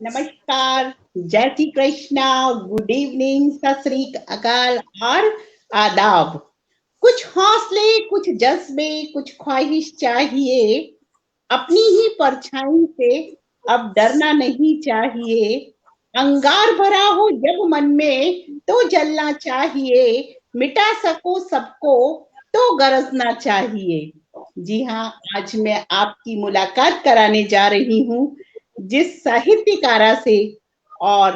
नमस्कार, जय Shri Krishna, good evening, सत श्री अकाल और आदाब। कुछ हौसले, कुछ जज्बे, कुछ ख्वाहिश चाहिए। अपनी ही परछाई से अब डरना नहीं चाहिए। अंगार भरा हो जब मन में तो जलना चाहिए। मिटा सको सबको तो गरजना चाहिए। जी हाँ, आज मैं आपकी मुलाकात कराने जा रही हूँ जिस साहित्यकारा से, और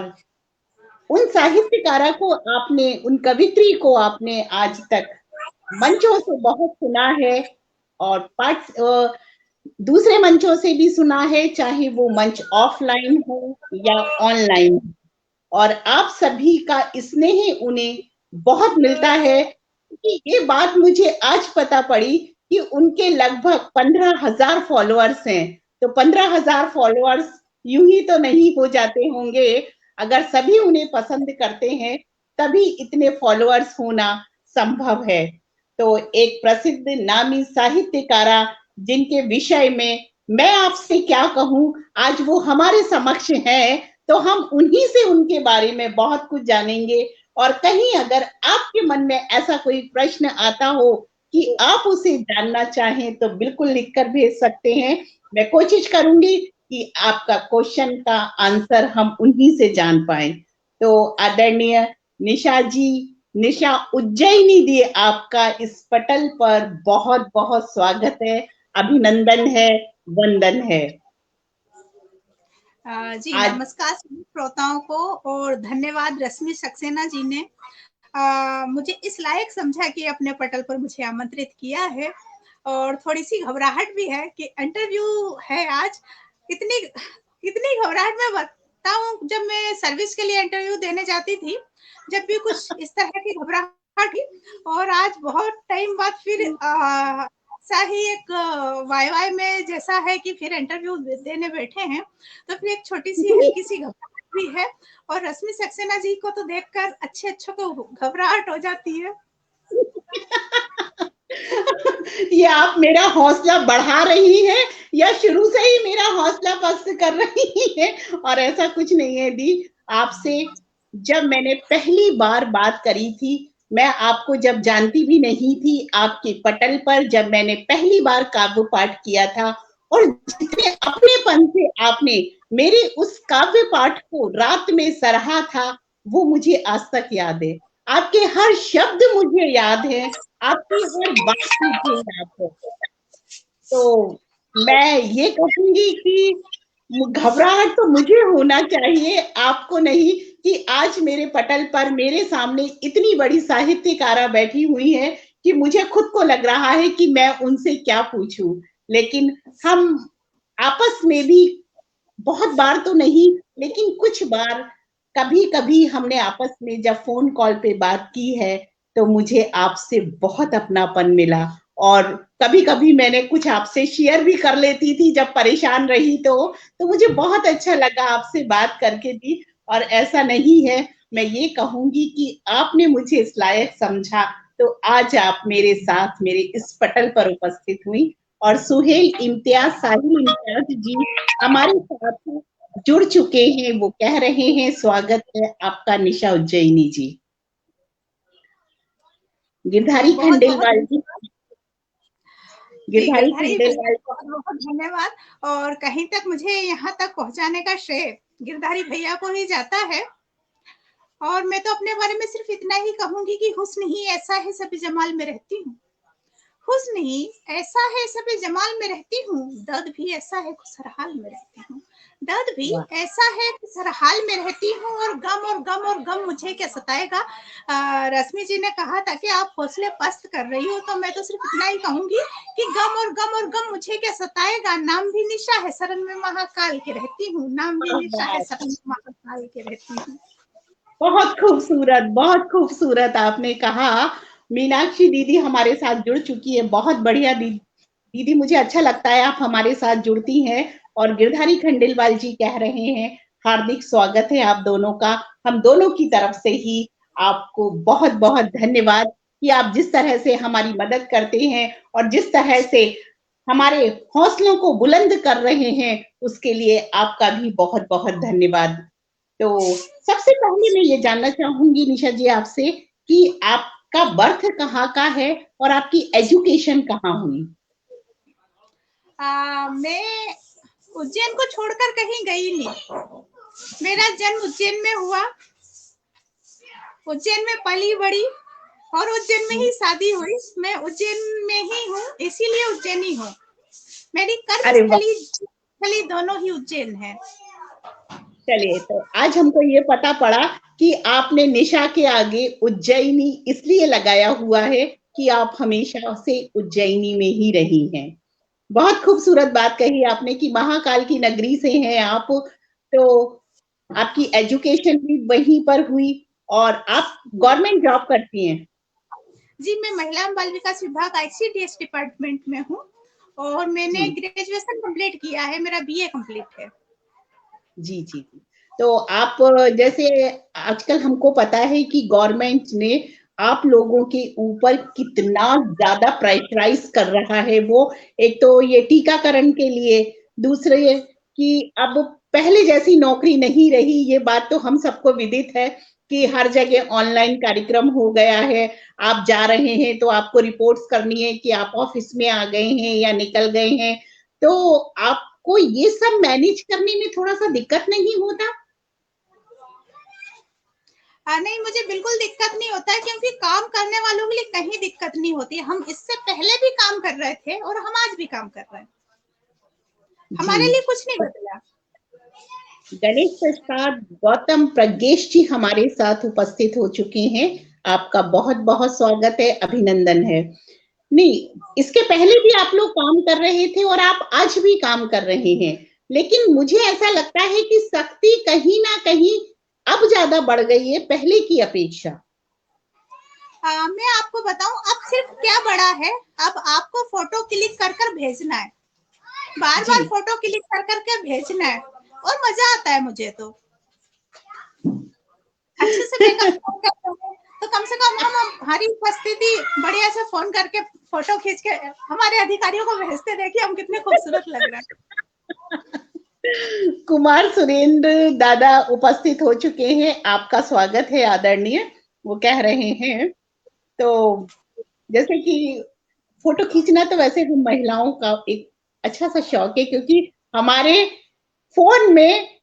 उन साहित्यकारा को आपने, उन कवित्री को आपने आज तक मंचों से बहुत सुना है और दूसरे मंचों से भी सुना है, चाहे वो मंच ऑफलाइन हो या ऑनलाइन। और आप सभी का स्नेह उन्हें बहुत मिलता है कि ये बात मुझे आज पता पड़ी कि उनके लगभग 15,000 फॉलोअर्स हैं। तो 15,000 फॉलोअर्स यूं ही तो नहीं हो जाते होंगे। अगर सभी उन्हें पसंद करते हैं तभी इतने फॉलोअर्स होना संभव है। तो एक प्रसिद्ध नामी साहित्यकारा जिनके विषय में मैं आपसे क्या कहूं, आज वो हमारे समक्ष हैं, तो हम उन्हीं से उनके बारे में बहुत कुछ जानेंगे। और कहीं अगर आपके मन में ऐसा कोई प्रश्न आता हो कि आप उसे जानना चाहें तो बिल्कुल लिखकर भेज सकते हैं। मैं कोशिश करूंगी कि आपका क्वेश्चन का आंसर हम उन्हीं से जान पाए। तो आदरणीय निशा जी, निशा उज्जैनी जी, आपका इस पटल पर बहुत बहुत स्वागत है, अभिनंदन है, वंदन है। जी आज नमस्कार सभी श्रोताओं को और धन्यवाद रश्मि सक्सेना जी ने मुझे इस लायक समझा कि अपने पटल पर मुझे आमंत्रित किया है। और थोड़ी सी घबराहट भी है कि इंटरव्यू है आज। इतनी इतनी घबराहट मैं बताऊं, जब मैं सर्विस के लिए इंटरव्यू देने जाती थी, जब भी कुछ इस तरह की घबराहट थी। और आज बहुत टाइम बाद फिर ऐसा ही एक वाई में जैसा है कि फिर इंटरव्यू देने बैठे हैं, तो फिर एक छोटी सी हल्की सी घबराहट भी है। और रश्मि सक्सेना जी को तो देखकर अच्छे अच्छे को घबराहट हो जाती है। ये आप मेरा हौसला बढ़ा रही हैं या शुरू से ही मेरा हौसला पस्त कर रही हैं? और ऐसा कुछ नहीं है दी। आपसे जब मैंने पहली बार बात करी थी, मैं आपको जब जानती भी नहीं थी, आपके पटल पर जब मैंने पहली बार काव्य पाठ किया था, और जितने अपनेपन से आपने मेरे उस काव्य पाठ को रात में सराहा था, वो मुझे आज तक याद है। आपके हर शब्द मुझे याद है, आपकी हर बात मुझे याद है। तो मैं ये कहूंगी कि घबराहट तो मुझे होना चाहिए, आपको नहीं, कि आज मेरे पटल पर मेरे सामने इतनी बड़ी साहित्यकारा बैठी हुई है कि मुझे खुद को लग रहा है कि मैं उनसे क्या पूछूं। लेकिन हम आपस में भी बहुत बार तो नहीं, लेकिन कुछ बार कभी-कभी हमने आपस में जब फ़ोन कॉल पे बात की है, तो मुझे आपसे बहुत अपनापन मिला। और कभी-कभी मैंने कुछ आपसे शेयर भी कर लेती थी जब परेशान रही तो मुझे बहुत अच्छा लगा आपसे बात करके भी। और ऐसा नहीं है, मैं ये कहूँगी कि आपने मुझे इस लायक समझा, तो आज आप मेरे साथ मेरे इस पटल पर उपस्थित हुई। और सुहेल इम्तियाज़, साहिल इम्तियाज़ जी हमारे साथ जुड़ चुके हैं, वो कह रहे हैं स्वागत है आपका निशा उज्जैनी जी। गिरधारी बहुत बहुत खंडेलवाल जी, जी गिरधारी गिरधारी भैया खंडेलवाल। बहुत बहुत धन्यवाद। और कहीं तक मुझे यहाँ तक पहुंचाने का श्रेय गिरधारी भैया को ही जाता है। और मैं तो अपने बारे में सिर्फ इतना ही कहूंगी कि हुस्न ही ऐसा है सभी जमाल में रहती हूँ। हुस्न ही ऐसा है सभी जमाल में रहती हूँ। दर्द भी ऐसा है सरहाल में रहती हूँ। दर्द भी वाह, ऐसा है कि सरहाल में रहती हूँ। और गम और गम और गम मुझे क्या सताएगा। रश्मि जी ने कहा था कि आप हौसले पस्त कर रही हो, तो मैं तो सिर्फ इतना ही कहूंगी कि गम और गम और गम मुझे क्या सताएगा। नाम भी निशा है, शरण में महाकाल के रहती हूँ। नाम भी निशा है, शरण में महाकाल के रहती हूँ। बहुत खूबसूरत, बहुत खूबसूरत आपने कहा। मीनाक्षी दीदी हमारे साथ जुड़ चुकी है, बहुत बढ़िया दीदी, मुझे अच्छा लगता है आप हमारे साथ जुड़ती हैं। और गिरधारी खंडेलवाल जी कह रहे हैं हार्दिक स्वागत है आप दोनों का, हम दोनों की तरफ से ही आपको बहुत बहुत धन्यवाद कि आप जिस तरह से हमारी मदद करते हैं और जिस तरह से हमारे हौसलों को बुलंद कर रहे हैं, उसके लिए आपका भी बहुत बहुत धन्यवाद। तो सबसे पहले मैं ये जानना चाहूंगी निशा जी आपसे कि आपका बर्थ कहाँ का है और आपकी एजुकेशन कहाँ हुई? मैं उज्जैन को छोड़कर कहीं गई नहीं। मेरा जन्म उज्जैन में हुआ, उज्जैन में पली बड़ी और उज्जैन में ही शादी हुई। मैं उज्जैन में ही हूँ, इसीलिए उज्जैनी हूँ। मेरी अरे वाह, कर्मस्थली दोनों ही उज्जैन है। चलिए तो आज हमको ये पता पड़ा कि आपने निशा के आगे उज्जैनी इसलिए लगाया हुआ है कि आप हमेशा से उज्जैनी में ही रही हैं। बहुत खूबसूरत बात कही आपने कि महाकाल की नगरी से हैं आप, तो आपकी एजुकेशन भी वहीं पर हुई और आप गवर्नमेंट जॉब करती हैं। जी, मैं महिला एवं बाल विकास विभाग आईसीडीएस डिपार्टमेंट में हूँ और मैंने जी ग्रेजुएशन कंप्लीट किया है, मेरा बीए कंप्लीट है। जी जी जी। तो आप जैसे आजकल हमको पता है कि गवर्नमेंट ने आप लोगों के ऊपर कितना ज्यादा प्रेशराइज कर रहा है। वो एक तो ये टीकाकरण के लिए, दूसरे कि अब पहले जैसी नौकरी नहीं रही, ये बात तो हम सबको विदित है कि हर जगह ऑनलाइन कार्यक्रम हो गया है। आप जा रहे हैं तो आपको रिपोर्ट्स करनी है कि आप ऑफिस में आ गए हैं या निकल गए हैं, तो आपको ये सब मैनेज करने में थोड़ा सा दिक्कत नहीं होता? नहीं, मुझे बिल्कुल दिक्कत नहीं होता है, क्योंकि काम करने वालों के लिए कहीं दिक्कत नहीं होती। हम इससे पहले भी काम कर रहे थे और हम आज भी काम कर रहे हैं। जी। हमारे लिए कुछ नहीं बदला। गणेश प्रसाद गौतम प्रज्ञेश जी हमारे साथ उपस्थित हो चुके हैं। आपका बहुत बहुत स्वागत है, अभिनंदन है। नहीं, इसके पहले भी आप लोग काम कर रहे थे और आप आज भी काम कर रहे हैं, लेकिन मुझे ऐसा लगता है कि सख्ती कहीं ना कहीं अब ज्यादा बढ़ गई है पहले की अपेक्षा। मैं आपको बताऊं, अब सिर्फ क्या बड़ा है, अब आपको फोटो क्लिक कर कर भेजना है, बार जी बार फोटो क्लिक कर करके भेजना है और मजा आता है मुझे तो। अच्छे से मेकअप करते हैं तो कम से कम हम हमारी उपस्थिति बढ़िया से फोन करके फोटो खींच के हमारे अधिकारियों को भेजते, देखिए हम कितने खूबसूरत लग रहे हैं। कुमार सुरेंद्र दादा उपस्थित हो चुके हैं, आपका स्वागत है आदरणीय। वो कह रहे हैं, तो जैसे कि फोटो खींचना तो वैसे हम महिलाओं का एक अच्छा सा शौक है, क्योंकि हमारे फोन में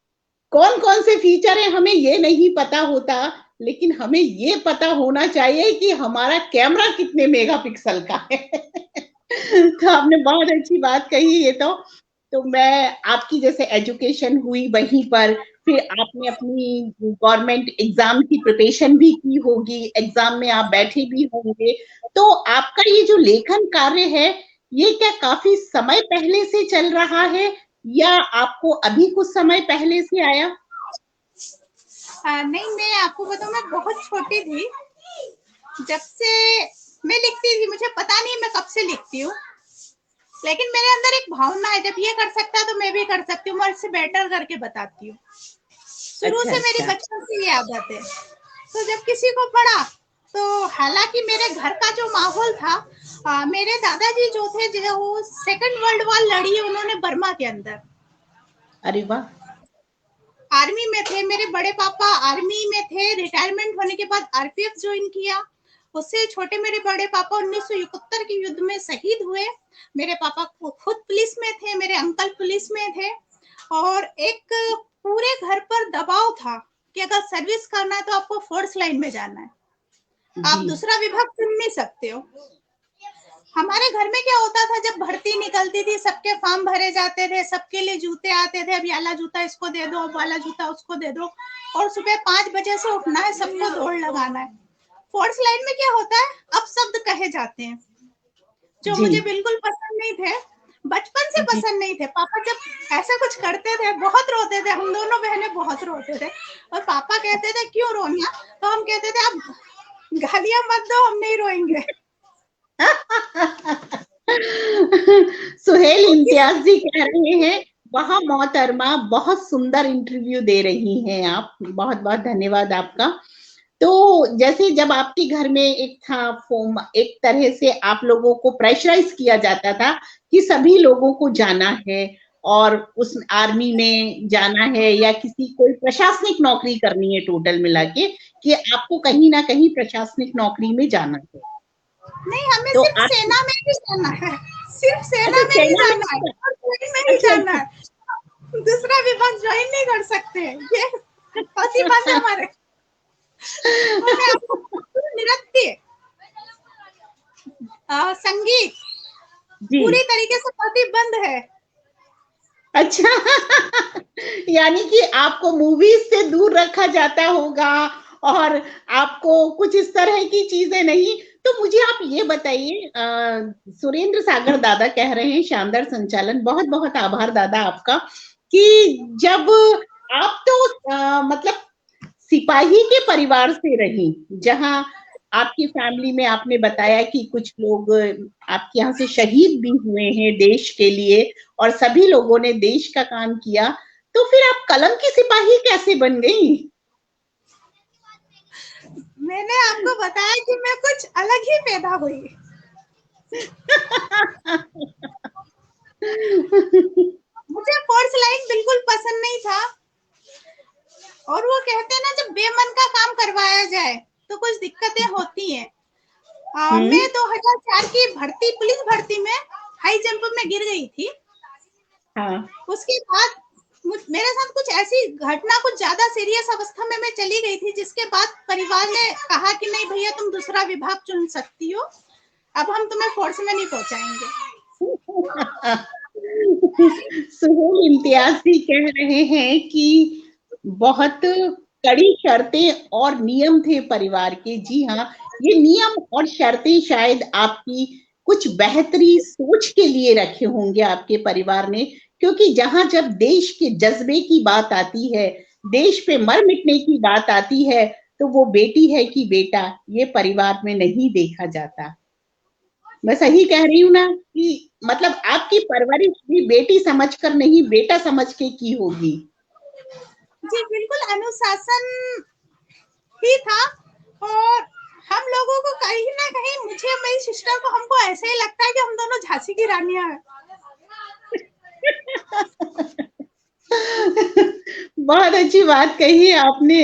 कौन कौन से फीचर है हमें ये नहीं पता होता, लेकिन हमें ये पता होना चाहिए कि हमारा कैमरा कितने मेगापिक्सल का है। तो आपने बहुत अच्छी बात कही ये तो मैं आपकी जैसे एजुकेशन हुई वहीं पर, फिर आपने अपनी गवर्नमेंट एग्जाम की प्रिपरेशन भी की होगी, एग्जाम में आप बैठे भी होंगे, तो आपका ये जो लेखन कार्य है, ये क्या काफी समय पहले से चल रहा है या आपको अभी कुछ समय पहले से आया? नहीं, मैं आपको बताऊं, मैं बहुत छोटी थी जब से मैं लिखती थी। मुझे पता नहीं मैं कब से लिखती हूँ, लेकिन मेरे अंदर एक भावना है, जब ये कर सकता है तो मैं भी कर सकती हूँ, मैं इससे बेटर करके बताती हूँ। शुरू अच्छा से मेरी अच्छा। बचपन से ये आदत है। तो जब किसी को पढ़ा, तो हालांकि मेरे घर का जो माहौल था, मेरे दादाजी जो थे, जो सेकंड वर्ल्ड वॉर लड़ी है उन्होंने बर्मा के अंदर, अरे वाह। आर्मी में थे। मेरे बड़े पापा आर्मी में थे, रिटायरमेंट होने के बाद आरपीएफ ज्वाइन किया। उससे छोटे मेरे बड़े पापा 1971 के युद्ध में शहीद हुए। मेरे पापा खुद पुलिस में थे, मेरे अंकल पुलिस में थे, और एक पूरे घर पर दबाव था कि अगर सर्विस करना है तो आपको फोर्स लाइन में जाना है, आप जी दूसरा विभाग चुन नहीं सकते हो। हमारे घर में क्या होता था, जब भर्ती निकलती थी सबके फॉर्म भरे जाते थे, सबके लिए जूते आते थे, अब वाला जूता इसको दे दो, अब वाला जूता उसको दे दो, और सुबह 5 बजे से उठना है, सबको दौड़ लगाना है। फोर्स लाइन में क्या होता है, अब शब्द कहे जाते हैं जो जी मुझे बिल्कुल पसंद नहीं थे, बचपन से जी। पसंद नहीं थे। पापा जब ऐसा कुछ करते थे बहुत रोते थे, हम दोनों बहनें बहुत रोते थे, और पापा कहते थे क्यों रोना, तो हम कहते थे आप गालियां मत दो, हम नहीं रोएंगे। सुहेल तो किस इम्तियाज जी कह रहे हैं, वहाँ मोहतरमा बहुत सुंदर इंटरव्यू दे रही हैं आप, बहुत बहुत धन्यवाद आपका। तो जैसे जब आपके घर में एक था एक तरह से आप लोगों को प्रेशराइज किया जाता था कि सभी लोगों को जाना है और उस आर्मी में जाना है या किसी कोई प्रशासनिक नौकरी करनी है, टोटल मिला के कि आपको कहीं ना कहीं प्रशासनिक नौकरी में जाना है। नहीं, हमें तो सिर्फ आप सेना में ही जाना है, सिर्फ सेना अच्छा में ही सेना जाना है में और फौज में ही अच्छा जाना अच्छा है, दूसरा विभाग ज्वाइन नहीं कर सकते। ये प्रतिबंध है हमारे। तो मैं आपको नृत्य, संगीत जी पूरी तरीके से प्रतिबंध है। अच्छा यानी कि आपको मूवीज से दूर रखा जाता होगा और आपको कुछ इस तरह की चीजें नहीं। तो मुझे आप ये बताइए, सुरेंद्र सागर दादा कह रहे हैं शानदार संचालन, बहुत बहुत आभार दादा आपका, कि जब आप तो मतलब सिपाही के परिवार से रही, जहां आपकी फैमिली में आपने बताया कि कुछ लोग आपके यहाँ से शहीद भी हुए हैं देश के लिए और सभी लोगों ने देश का काम किया, तो फिर आप कलम की सिपाही कैसे बन गई? मैंने आपको बताया कि मैं कुछ अलग ही पैदा हुई। मुझे फोर्स लाइन बिल्कुल पसंद नहीं था, और वो कहते हैं ना, जब बेमन का काम करवाया जाए तो कुछ दिक्कतें होती हैं। मैं 2004 की भर्ती, पुलिस भर्ती में हाई जंप में गिर गई थी। हाँ उसके बाद मेरे साथ कुछ ऐसी घटना, कुछ ज्यादा सीरियस अवस्था में मैं चली गई थी, जिसके बाद परिवार ने कहा कि नहीं भैया, तुम दूसरा विभाग चुन सकती हो, अब हम तुम्हें फोर्स में नहीं पहुंचाएंगे। सुहेल इम्तियाज भी कह रहे हैं कि बहुत कड़ी शर्तें और नियम थे परिवार के। जी हाँ, ये नियम और शर्तें शायद आपकी कुछ बेहतरी सोच के लिए रखे होंगे आपके परिवार ने, क्योंकि जहां जब देश के जज्बे की बात आती है, देश पे मर मिटने की बात आती है, तो वो बेटी है कि बेटा, ये परिवार में नहीं देखा जाता। मैं सही कह रही हूँ ना कि मतलब आपकी परवरिश भी बेटी समझकर नहीं, बेटा समझ के की होगी? जी बिल्कुल, अनुशासन ही था। और हम लोगों को कहीं ना कहीं, मुझे और मेरी सिस्टर को, हमको ऐसे ही लगता है कि हम दोनों झांसी की रानियां हैं। बहुत अच्छी बात कही आपने।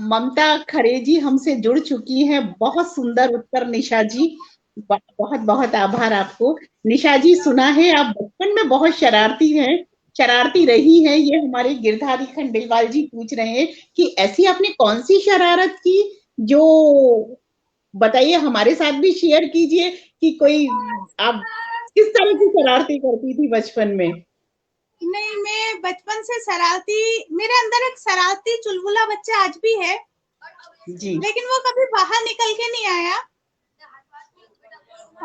ममता खरे जी हमसे जुड़ चुकी हैं। बहुत सुंदर उत्तर निशा जी, बहुत बहुत आभार आपको। निशा जी, सुना है आप बचपन में बहुत शरारती हैं, शरारती रही हैं, ये हमारे गिरधारी खंडेलवाल जी पूछ रहे हैं कि ऐसी आपने कौन सी शरारत की, जो बताइए, हमारे साथ भी शेयर कीजिए कि कोई आप किस तरह की शरारती करती थी बचपन में? नहीं, मैं बचपन से शरारती, मेरे अंदर एक शरारती चुलबुला बच्चा आज भी है, जी लेकिन वो कभी बाहर निकल के नहीं आया,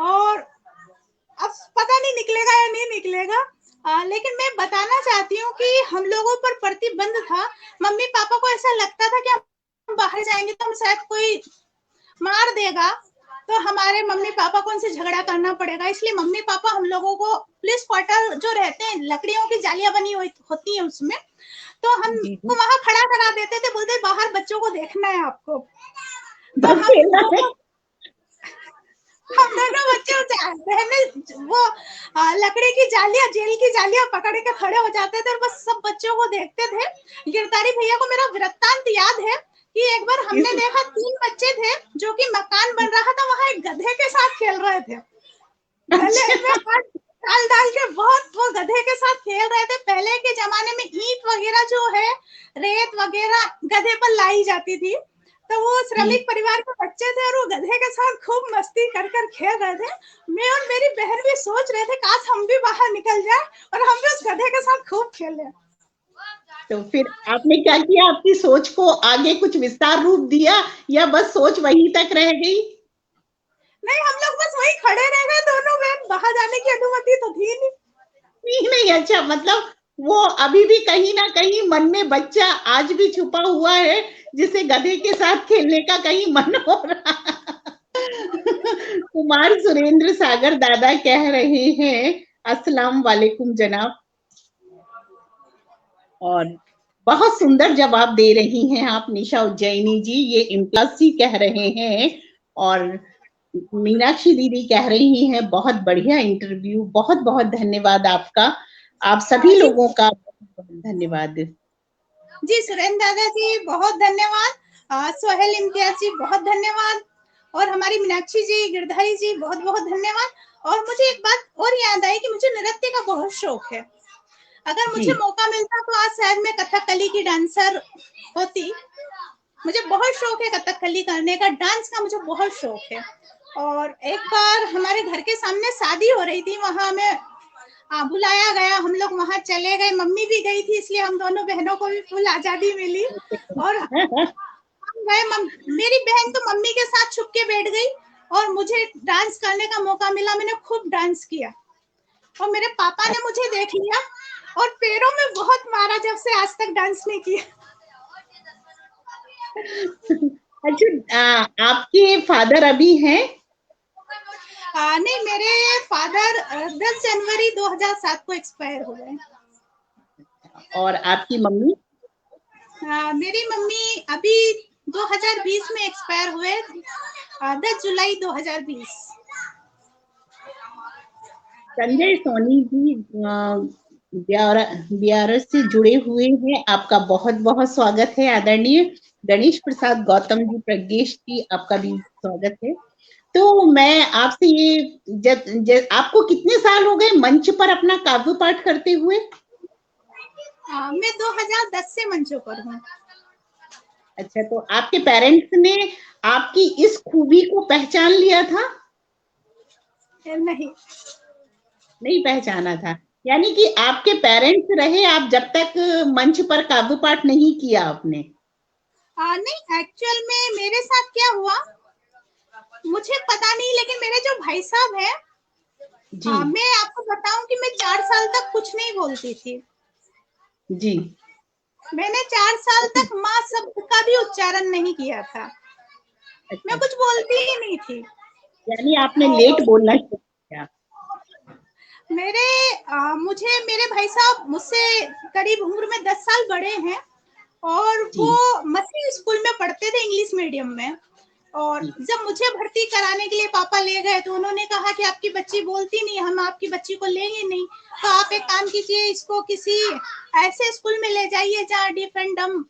और अब पता नहीं निकलेगा या नहीं निकलेगा। लेकिन मैं बताना चाहती हूँ कि हम लोगों पर प्रतिबंध था। मम्मी पापा को ऐसा लगता था कि हम बाहर जाएंगे तो हम शायद कोई मार देगा, तो हमारे मम्मी पापा को उनसे झगड़ा करना पड़ेगा, इसलिए मम्मी पापा हम लोगों को पुलिस क्वार्टर जो रहते हैं, लकड़ियों की जालियां बनी होती है उसमें, तो जी हमको वहां खड़ा करा देते थे, बोलते बाहर बच्चों को देखना है आपको। तो बस खेलना है। हम दोनों बच्चे बहने वो लकड़ी की जालियां, जेल की जालियां पकड़ के खड़े हो जाते थे और बस सब बच्चों को देखते थे। गिरधारी भैया को मेरा वृत्तांत याद है कि एक बार हमने इस देखा, 3 बच्चे थे जो कि मकान बन रहा था, वहां एक गधे के साथ खेल रहे थे, गले अच्छा में हाथ डाल डाल के बहुत वो गधे के साथ खेल रहे थे। पहले के जमाने में ईंट वगैरह जो है, रेत वगैरह गधे पर लाई जाती थी, तो वो श्रमिक जी, परिवार के बच्चे थे और वो गधे के साथ खूब मस्ती कर कर खेल रहे थे। मैं और मेरी बहन भी सोच रहे थे काश हम भी बाहर निकल जाए और हम भी उस गधे के साथ खूब खेलें। तो फिर आपने क्या किया? आपकी सोच को आगे कुछ विस्तार रूप दिया या बस सोच वहीं तक रह गई? नहीं, हम लोग बस वहीं खड़े रह गए दोनों बहन, बाहर जाने की अनुमति तो थी नहीं। नहीं नहीं, अच्छा, मतलब वो अभी भी कहीं ना कहीं मन में बच्चा आज भी छुपा हुआ है, जिसे गधे के साथ खेलने का कहीं मन हो रहा। कुमार सुरेंद्र सागर दादा कह रहे हैं अस्सलाम वालेकुम जनाब, और बहुत सुंदर जवाब दे रही हैं आप निशा उज्जैनी जी। ये इम्तियाज जी कह रहे हैं और मीनाक्षी दीदी कह रही हैं बहुत बढ़िया इंटरव्यू, बहुत बहुत धन्यवाद आपका। आप सभी जी लोगों का बहुत बहुत धन्यवाद। जी, सुरेंद्र दादा जी बहुत धन्यवाद, सोहेल इम्तियाज जी बहुत धन्यवाद, और हमारी मीनाक्षी जी, गिरधारी जी बहुत बहुत धन्यवाद। और मुझे एक बात और याद आई कि मुझे नृत्य का बहुत शौक है। अगर मुझे जी मौका मिलता तो आज शायद मैं कथकली की डांसर होती। मुझे बहुत शौक है कथकली करने का, डांस का मुझे बहुत शौक है। और एक बार हमारे घर के सामने शादी हो रही थी, वहां में बुलाया गया, हम लोग वहां चले गए, मम्मी भी गई थी, इसलिए हम दोनों बहनों को भी फुल आजादी मिली। और गए, मेरी बहन तो मम्मी के साथ छुप के बैठ गई और मुझे डांस करने का मौका मिला, मैंने खूब डांस किया। और मेरे पापा ने मुझे देख लिया और पैरों में बहुत मारा, जब से आज तक डांस नहीं किया। अच्छा, आपके फादर अभी हैं? नहीं, मेरे फादर 10 जनवरी 2007 को एक्सपायर हो गए। और आपकी मम्मी? मेरी मम्मी अभी 2020 में एक्सपायर हुए, 10 जुलाई 2020। संजय सोनी जी बियारस से जुड़े हुए हैं, आपका बहुत बहुत स्वागत है। आदरणीय गणेश प्रसाद गौतम जी प्रज्ञेश जी, आपका भी स्वागत है। तो मैं आपसे ये आपको कितने साल हो गए मंच पर अपना काव्य पाठ करते हुए? मैं 2010 से मंचों पर हूँ। अच्छा, तो आपके पेरेंट्स ने आपकी इस खूबी को पहचान लिया था? नहीं नहीं पहचाना था, यानी कि आपके पेरेंट्स रहे आप जब तक मंच पर काव्य पाठ नहीं किया आपने? नहीं, एक्चुअल में मेरे साथ क्या हुआ मुझे पता नहीं, लेकिन मेरे जो भाई साहब हैं, जी मैं आपको बताऊं कि मैं 4 साल तक कुछ नहीं बोलती थी। जी। मैंने 4 साल तक माँ शब्द का भी उच्चारण नहीं किया था। मैं अच्छा, कुछ बोलती ही नहीं थी। यानी आपने लेट बोलना शुरू किया? मुझे मेरे भाई साहब मुझसे करीब उम्र में 10 साल बड़े हैं, और जी वो मसीह स्कूल में पढ़ते थे, इंग्लिश मीडियम में। और जी जब मुझे भर्ती कराने के लिए पापा ले गए, तो उन्होंने कहा कि आपकी बच्ची बोलती नहीं, हम आपकी बच्ची को लेंगे नहीं, तो आप एक काम कीजिए, इसको किसी ऐसे स्कूल में ले जाइए जहाँ डिफ एंड डम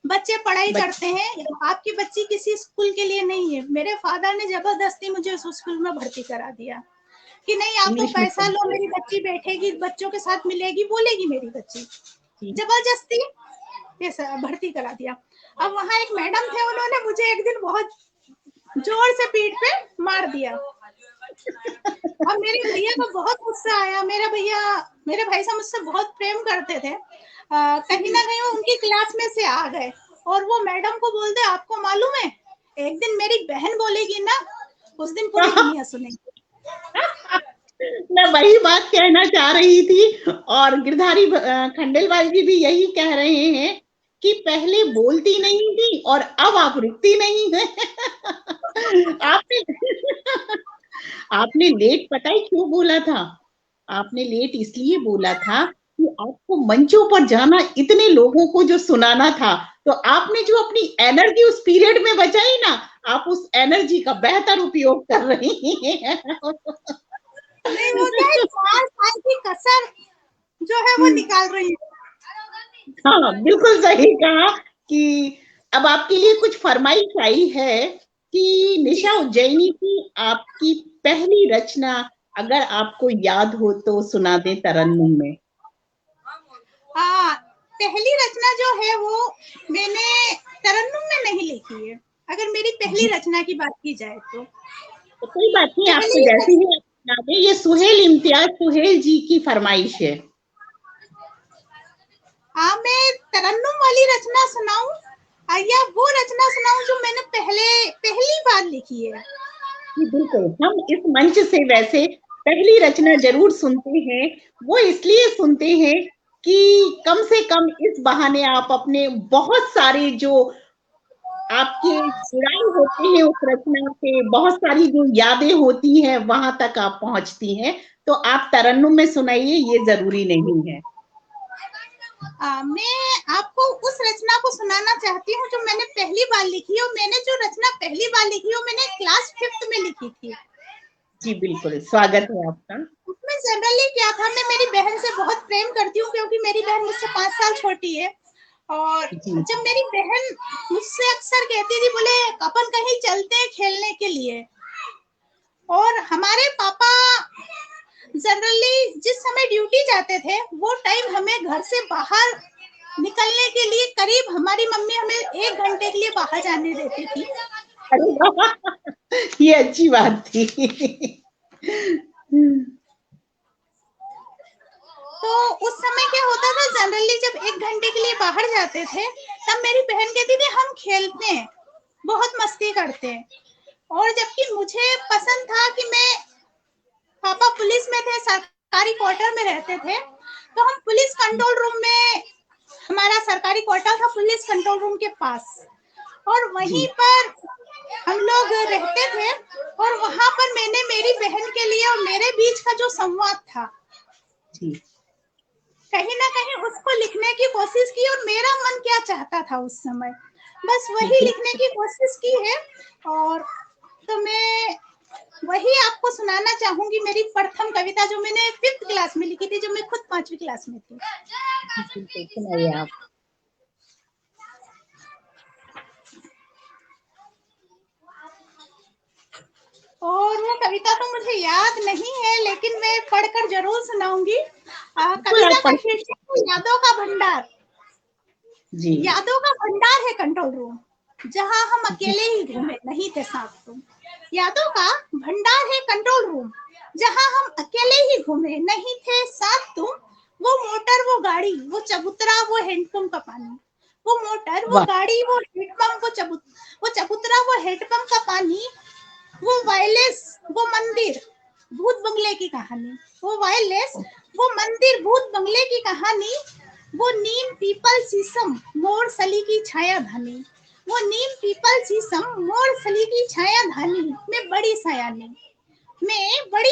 बच्चे पढ़ाई करते हैं, आपकी बच्ची किसी स्कूल के लिए नहीं है। मेरे फादर ने जबरदस्ती मुझे उस स्कूल में भर्ती करा दिया कि नहीं, आप तो इंग्लिश में पैसा लो, मेरी बच्ची बैठेगी, बच्चों के साथ मिलेगी, बोलेगी मेरी बच्ची। जी। जबरदस्ती ये भर्ती करा दिया। अब वहां एक मैडम थे, उन्होंने मुझे एक दिन बहुत जोर से पीठ पे मार दिया। अब मेरे भैया को बहुत गुस्सा आया। मेरे भाई साहब मुझसे बहुत प्रेम करते थे। कहीं ना कहीं उनकी क्लास में से आ गए और वो मैडम को बोलते, आपको मालूम है एक दिन मेरी बहन बोलेगी ना, उस दिन पूरी दुनिया सुनेगी। मैं वही बात कहना चाह रही थी, और गिरधारी खंडेलवाल जी भी यही कह रहे हैं कि पहले बोलती नहीं थी और अब आप रुकती नहीं है। आपने आपने लेट पता है क्यों बोला था? आपने लेट इसलिए बोला था कि आपको मंचों पर जाना, इतने लोगों को जो सुनाना था, तो आपने जो अपनी एनर्जी उस पीरियड में बचाई ना, आप उस एनर्जी का बेहतर उपयोग कर रही हैं। नहीं, वो क्या है, 4 साल की कसर जो है वो निकाल रही है। हाँ, बिल्कुल सही कहा कि अब आपके लिए कुछ फरमाइश आई है कि जी निशा उज्जैनी की आपकी पहली रचना अगर आपको याद हो तो सुना दे तरन्नुम में। पहली रचना जो है वो मैंने तरन्नुम में नहीं लिखी है। अगर मेरी पहली जी, रचना की बात की जाए तो कोई बात नहीं, आपको पहली जैसे ही सुना दे। ये सुहेल इम्तियाज सुहेल जी की फरमाइश है। मैं तरन्नुम वाली रचना सुनाऊं या वो रचना सुनाऊं जो मैंने पहली बार लिखी है? जी बिल्कुल, हम इस मंच से वैसे पहली रचना जरूर सुनते हैं। वो इसलिए सुनते हैं कि कम से कम इस बहाने आप अपने बहुत सारे जो आपके जुड़ाई होते हैं उस रचना से, बहुत सारी जो यादें होती हैं वहां तक आप पहुंचती हैं। तो आप तरन्नुम में सुनाइए, ये जरूरी नहीं है। मैं आपको उस रचना को सुनाना चाहती हूँ जो मैंने पहली बार लिखी, और मैंने जो रचना पहली बार लिखी वो मैंने क्लास 5th में लिखी थी। जी बिल्कुल, स्वागत है आपका। उसमें जनरली क्या था, मैं मेरी बहन से बहुत प्रेम करती हूँ क्योंकि मेरी बहन मुझसे 5 साल छोटी है। और जी जब मेरी बहन मुझसे अक्सर कहती थी, बोले अपन कहीं चलते हैं खेलने के लिए, और हमारे पापा जनरली जिस समय ड्यूटी जाते थे वो टाइम हमें घर से बाहर निकलने के लिए करीब हमारी मम्मी हमें 1 घंटे के लिए बाहर जाने देती थी। अरे वाह, ये अच्छी बात थी। तो उस समय क्या होता था, जनरली जब 1 घंटे के लिए बाहर जाते थे तब मेरी बहन कहती थी हम खेलते हैं, बहुत मस्ती करते हैं। और जबकि मुझे पसंद था कि मैं, पापा पुलिस में थे, सरकारी क्वार्टर में रहते थे, तो हम पुलिस कंट्रोल रूम में, हमारा सरकारी क्वार्टर था पुलिस कंट्रोल रूम के पास, और वहीं पर हम लोग रहते थे। और वहां पर मैंने मेरी बहन के लिए और मेरे बीच का जो संवाद था, जी कहीं ना कहीं उसको लिखने की कोशिश की, और मेरा मन क्या चाहता था उस समय, बस वही लिखने की कोशिश की है। और तो मैं वही आपको सुनाना चाहूंगी, मेरी प्रथम कविता जो मैंने 5th क्लास में लिखी थी, जो मैं खुद 5वीं क्लास में थी। बिल्कुल, सुनाइए आप। और वो कविता तो मुझे याद नहीं है, लेकिन मैं पढ़कर जरूर सुनाऊंगी। बिल्कुल कविता आप का पढ़। शीर्षक है यादों का भंडार। जी यादों का भंडार है कंट्रोल रूम, जहां हम जी अकेले ही घूमे नहीं थे साथ तुम। यादों का भंडार है कंट्रोल रूम, जहां हम अकेले ही घूमे नहीं थे साथ तुम। वो मोटर, वो गाड़ी, वो चबूतरा, वो हैंडपंप का पानी। वो मोटर, वो वाह गाड़ी, वो हैंडपंप, वो चबूतरा, वो हैंडपंप का पानी। वो वायरलेस, वो मंदिर, भूत बंगले की कहानी। वो वायरलेस, वो मंदिर, भूत बंगले की कहानी। वो नीम पीपल शीशम मोर सली की छाया धानी। वो नीम पीपल शीशम मोर सली की छाया धानी। मैं बड़ी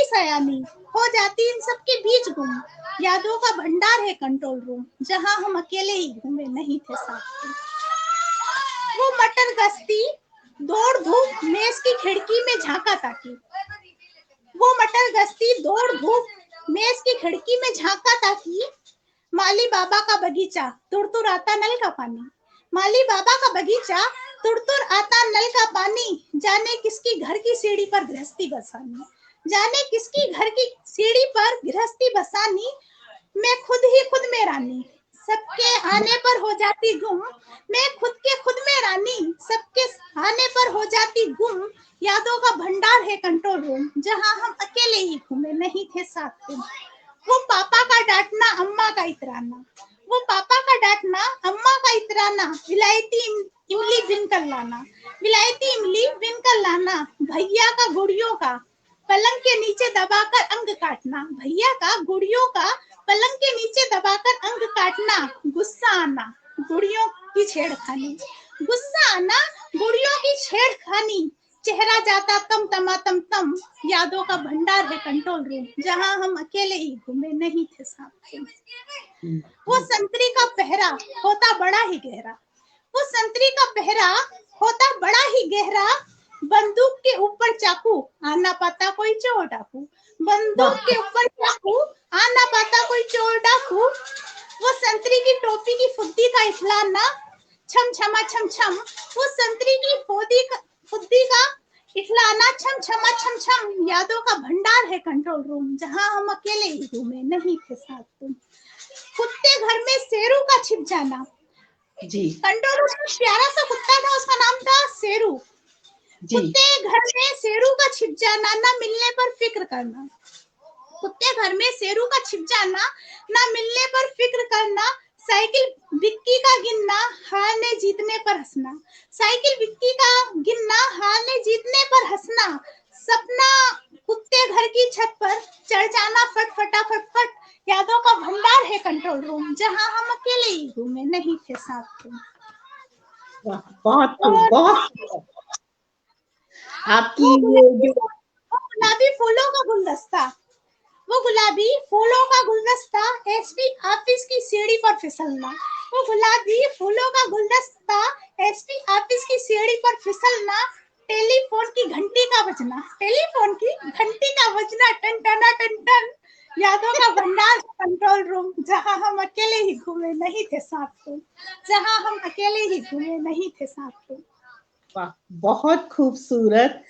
सयानी हो जाती इन सबके बीच गुम। यादों का भंडार है कंट्रोल रूम, जहां हम अकेले ही घूमे नहीं थे साथ। वो मटर गश्ती, दौड़ धूप, मेज की खिड़की में झांका ताकि। वो मटर गश्ती, दौड़ धूप, मेज की खिड़की में झांका ताकि। माली बाबा का बगीचा, तुर तुर आता नल का पानी। माली बाबा का बगीचा, तुर तुर आता नल का पानी। जाने किसकी घर की सीढ़ी पर गृहस्थी बसानी। जाने किसकी घर की सीढ़ी पर गृहस्थी बसानी। मैं खुद में रानी, सबके आने पर हो जाती गुम। मैं खुद में रानी, सबके आने पर हो जाती गुम। यादों का भंडार है कंट्रोल रूम, जहां हम अकेले ही घूमे नहीं थे साथ तुम। वो पापा का डांटना, अम्मा का इतराना। वो पापा का डांटना, अम्मा का इतराना। विलायती इमली बिन कर लाना। विलायती इमली बिन कर लाना। भैया का गुड़ियों का पलंग के नीचे दबाकर अंग काटना। भैया का गुड़ियों का पलंग के नीचे दबाकर अंग काटना। गुस्सा आना, गुड़ियों की छेड़खानी। गुस्सा आना, गुड़ियों की छेड़खानी। चेहरा जाता तम तमा तम तम। यादों का भंडार है कंट्रोल रूम, जहां हम अकेले ही घूमे नहीं थे साथ। वो संतरी का पहरा होता बड़ा ही गहरा। वो संतरी का पहरा होता बड़ा ही गहरा। बंदूक के ऊपर चाकू, आना पाता कोई चोर डाकू। बंदूक के ऊपर चाकू, आना पाता कोई चोर डाकू। वो संतरी की टोपी की फुद्दी का इठलाना, छम छमा छम छम। वो संतरी की फुद्दी का इठलाना, छम छमा छम छम। यादों का भंडार है कंट्रोल रूम, जहां हम अकेले ही घूमे नहीं थे साथ तुम। कुत्ते घर में शेरू का छिप जाना। जी कंट्रोल रूम में प्यारा सा कुत्ता था, उसका नाम था शेरू। जी कुत्ते घर में शेरू का छिप जाना, ना मिलने पर फिक्र करना। कुत्ते घर में शेरू का छिप जाना, ना मिलने पर फिक्र करना। साइकिल विक्की का गिनना, हारने जीतने पर हंसना। साइकिल विक्की का गिनना, हारने जीतने पर हंसना। सपना कुत्ते घर की छत पर चढ़ जाना, फट फटा फट फट। यादों का भंडार है कंट्रोल रूम, जहां हम अकेले ही घूमे नहीं थे साथ तुम। वाह, बहुत खूब, और बहुत खूब। आपकी वो ये जो गुलाबी फूलों का गुलदस्ता, वो गुलाबी फूलों का गुलदस्ता, एसपी ऑफिस की सीढ़ी पर फिसलना। वो गुलाबी फूलों का गुलदस्ता, एसपी ऑफिस की सीढ़ी पर फिसलना। टेलीफोन की घंटी का बजना, टेलीफोन की घंटी का बजना, टन टना टन टन। यादों का भंडार, कंट्रोल रूम, जहां हम अकेले ही घूमे नहीं थे साथ तुम, जहां हम अकेले ही घूमे नहीं थे साथ तुम। वाह, बहुत खूबसूरत,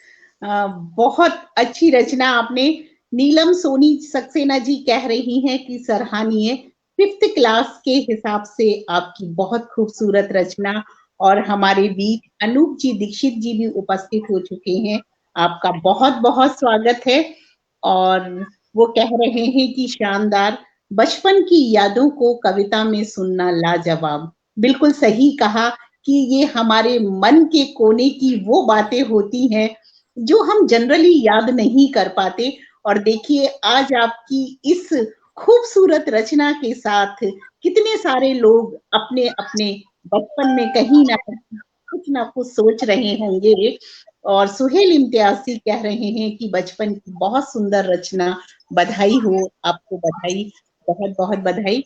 बहुत अच्छी रचना आपने। नीलम सोनी सक्सेना जी कह रही हैं कि सराहनीय, 5th क्लास के हिसाब से आपकी बहुत खूबसूरत रचना। और हमारे बीच अनूप जी दीक्षित जी भी उपस्थित हो चुके हैं, आपका बहुत बहुत स्वागत है। और वो कह रहे हैं कि शानदार, बचपन की यादों को कविता में सुनना लाजवाब। बिल्कुल सही कहा कि ये हमारे मन के कोने की वो बातें होती हैं जो हम जनरली याद नहीं कर पाते। और देखिए आज आपकी इस खूबसूरत रचना के साथ कितने सारे लोग अपने अपने बचपन में कहीं ना कुछ सोच रहे होंगे। और सुहेल इम्तियाजी कह रहे हैं कि बचपन की बहुत सुंदर रचना, बधाई हो आपको, बधाई, बहुत बहुत बधाई।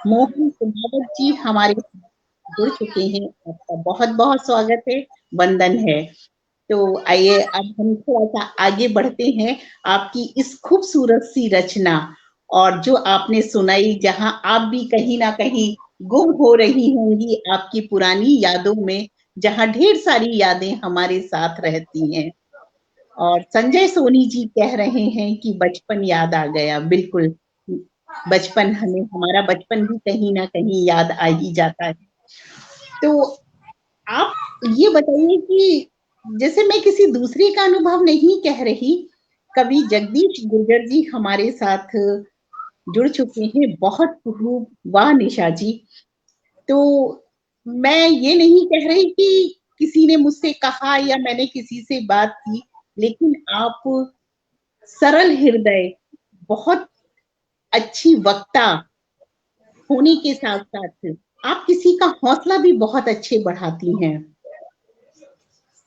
मोहन कुमावत जी हमारे जुड़ चुके हैं, आपका बहुत बहुत स्वागत है, वंदन है। तो आइए अब हम थोड़ा सा आगे बढ़ते हैं आपकी इस खूबसूरत सी रचना, और जो आपने सुनाई, जहां आप भी कहीं ना कहीं गुम हो रही होंगी आपकी पुरानी यादों में, जहां ढेर सारी यादें हमारे साथ रहती हैं। और संजय सोनी जी कह रहे हैं कि बचपन याद आ गया। बिल्कुल, बचपन, हमें हमारा बचपन भी कहीं ना कहीं याद आ ही जाता है। तो आप ये बताइए कि जैसे मैं किसी दूसरे का अनुभव नहीं कह रही, कवि जगदीश गुर्जर जी हमारे साथ जुड़ चुके हैं, बहुत खूब, वाह निशा जी। तो मैं ये नहीं कह रही कि किसी ने मुझसे कहा या मैंने किसी से बात की, लेकिन आप सरल हृदय, बहुत अच्छी वक्ता होने के साथ साथ आप किसी का हौसला भी बहुत अच्छे बढ़ाती हैं।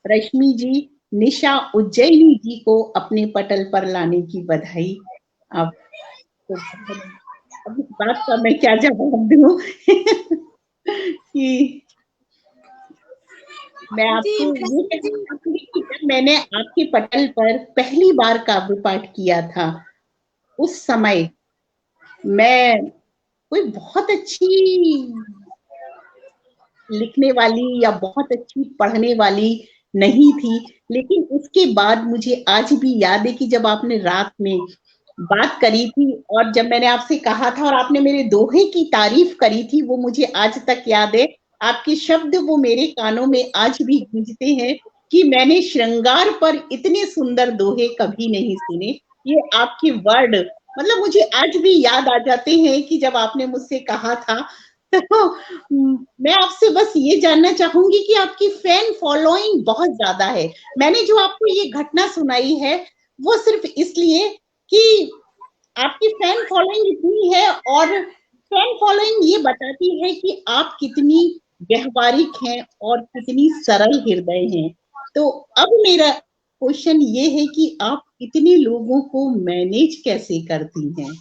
रश्मि जी, निशा उज्जैनी जी को अपने पटल पर लाने की बधाई। आप तो बहुत, अब इस बात का मैं क्या जवाब दूं कि मैं आपको ये कहना चाहूंगी कि जब मैंने आपके पटल पर पहली बार काव्य पाठ किया था, उस समय मैं कोई बहुत अच्छी लिखने वाली या बहुत अच्छी पढ़ने वाली नहीं थी, लेकिन उसके बाद मुझे आज भी याद है कि जब आपने रात में बात करी थी और जब मैंने आपसे कहा था और आपने मेरे दोहे की तारीफ करी थी, वो मुझे आज तक याद है। आपके शब्द वो मेरे कानों में आज भी गूंजते हैं कि मैंने श्रृंगार पर इतने सुंदर दोहे कभी नहीं सुने। ये आपके वर्ड मतलब मुझे आज भी याद आ जाते हैं कि जब आपने मुझसे कहा था। तो मैं आपसे बस ये जानना चाहूंगी कि आपकी फैन फॉलोइंग बहुत ज्यादा है। मैंने जो आपको ये घटना सुनाई है वो सिर्फ इसलिए कि आपकी फैन फॉलोइंग इतनी है, और फैन फॉलोइंग ये बताती है कि आप कितनी व्यवहारिक हैं और कितनी सरल हृदय हैं। तो अब मेरा क्वेश्चन ये है कि आप इतने लोगों को मैनेज कैसे करती हैं?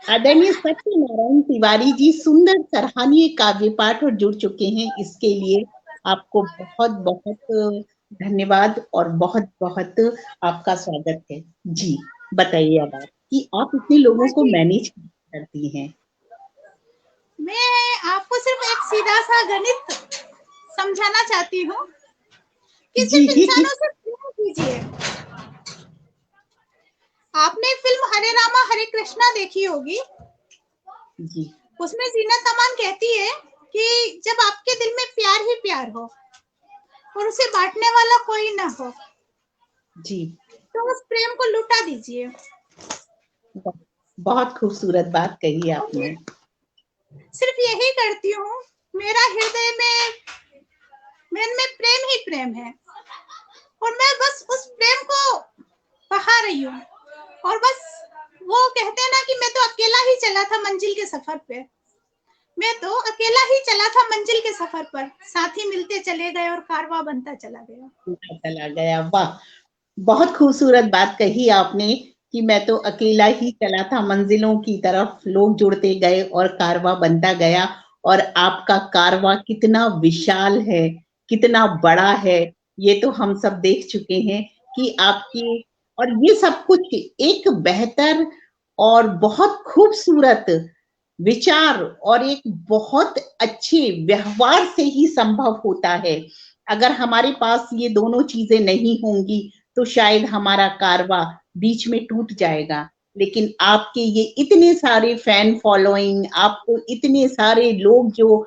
आदरणीय सत्यनारायण तिवारी जी सुंदर सराहनीय काव्य पाठ और जुड़ चुके हैं, इसके लिए आपको बहुत बहुत धन्यवाद और बहुत बहुत आपका स्वागत है जी। बताइए अब आप कि आप इतने लोगों को मैनेज करती हैं। मैं आपको सिर्फ एक सीधा सा गणित समझाना चाहती हूँ कि जी सिर्फ इंसानों से प्रेम कीजिए। आपने फिल्म हरे रामा हरे कृष्णा देखी होगी, जी उसमें जीनत अमान कहती है कि जब आपके दिल में प्यार ही प्यार हो और उसे बांटने वाला कोई ना हो, जी, तो उस प्रेम को लुटा दीजिए। बहुत खूबसूरत बात कही आपने। सिर्फ यही करती हूँ, मेरा हृदय में प्रेम ही प्रेम है और मैं बस उस प्रेम को बहा रही हूँ। और बस वो कहते हैं ना कि मैं तो अकेला ही चला था मंजिल के सफर पे, मैं तो अकेला ही चला था मंजिल के सफर पर, साथी मिलते चले गए और कारवां बनता चला गया। चला गया, वाह। बहुत खूबसूरत बात कही आपने कि मैं तो अकेला ही चला था मंजिलों की तरफ, लोग जुड़ते गए और कारवां बनता गया। और आपका कारवां कितना विशाल है, कितना बड़ा है, ये तो हम सब देख चुके हैं कि आपकी, और ये सब कुछ एक बेहतर और बहुत खूबसूरत विचार और एक बहुत अच्छे व्यवहार से ही संभव होता है। अगर हमारे पास ये दोनों चीजें नहीं होंगी तो शायद हमारा कारवां बीच में टूट जाएगा। लेकिन आपके ये इतने सारे फैन फॉलोइंग, आपको इतने सारे लोग जो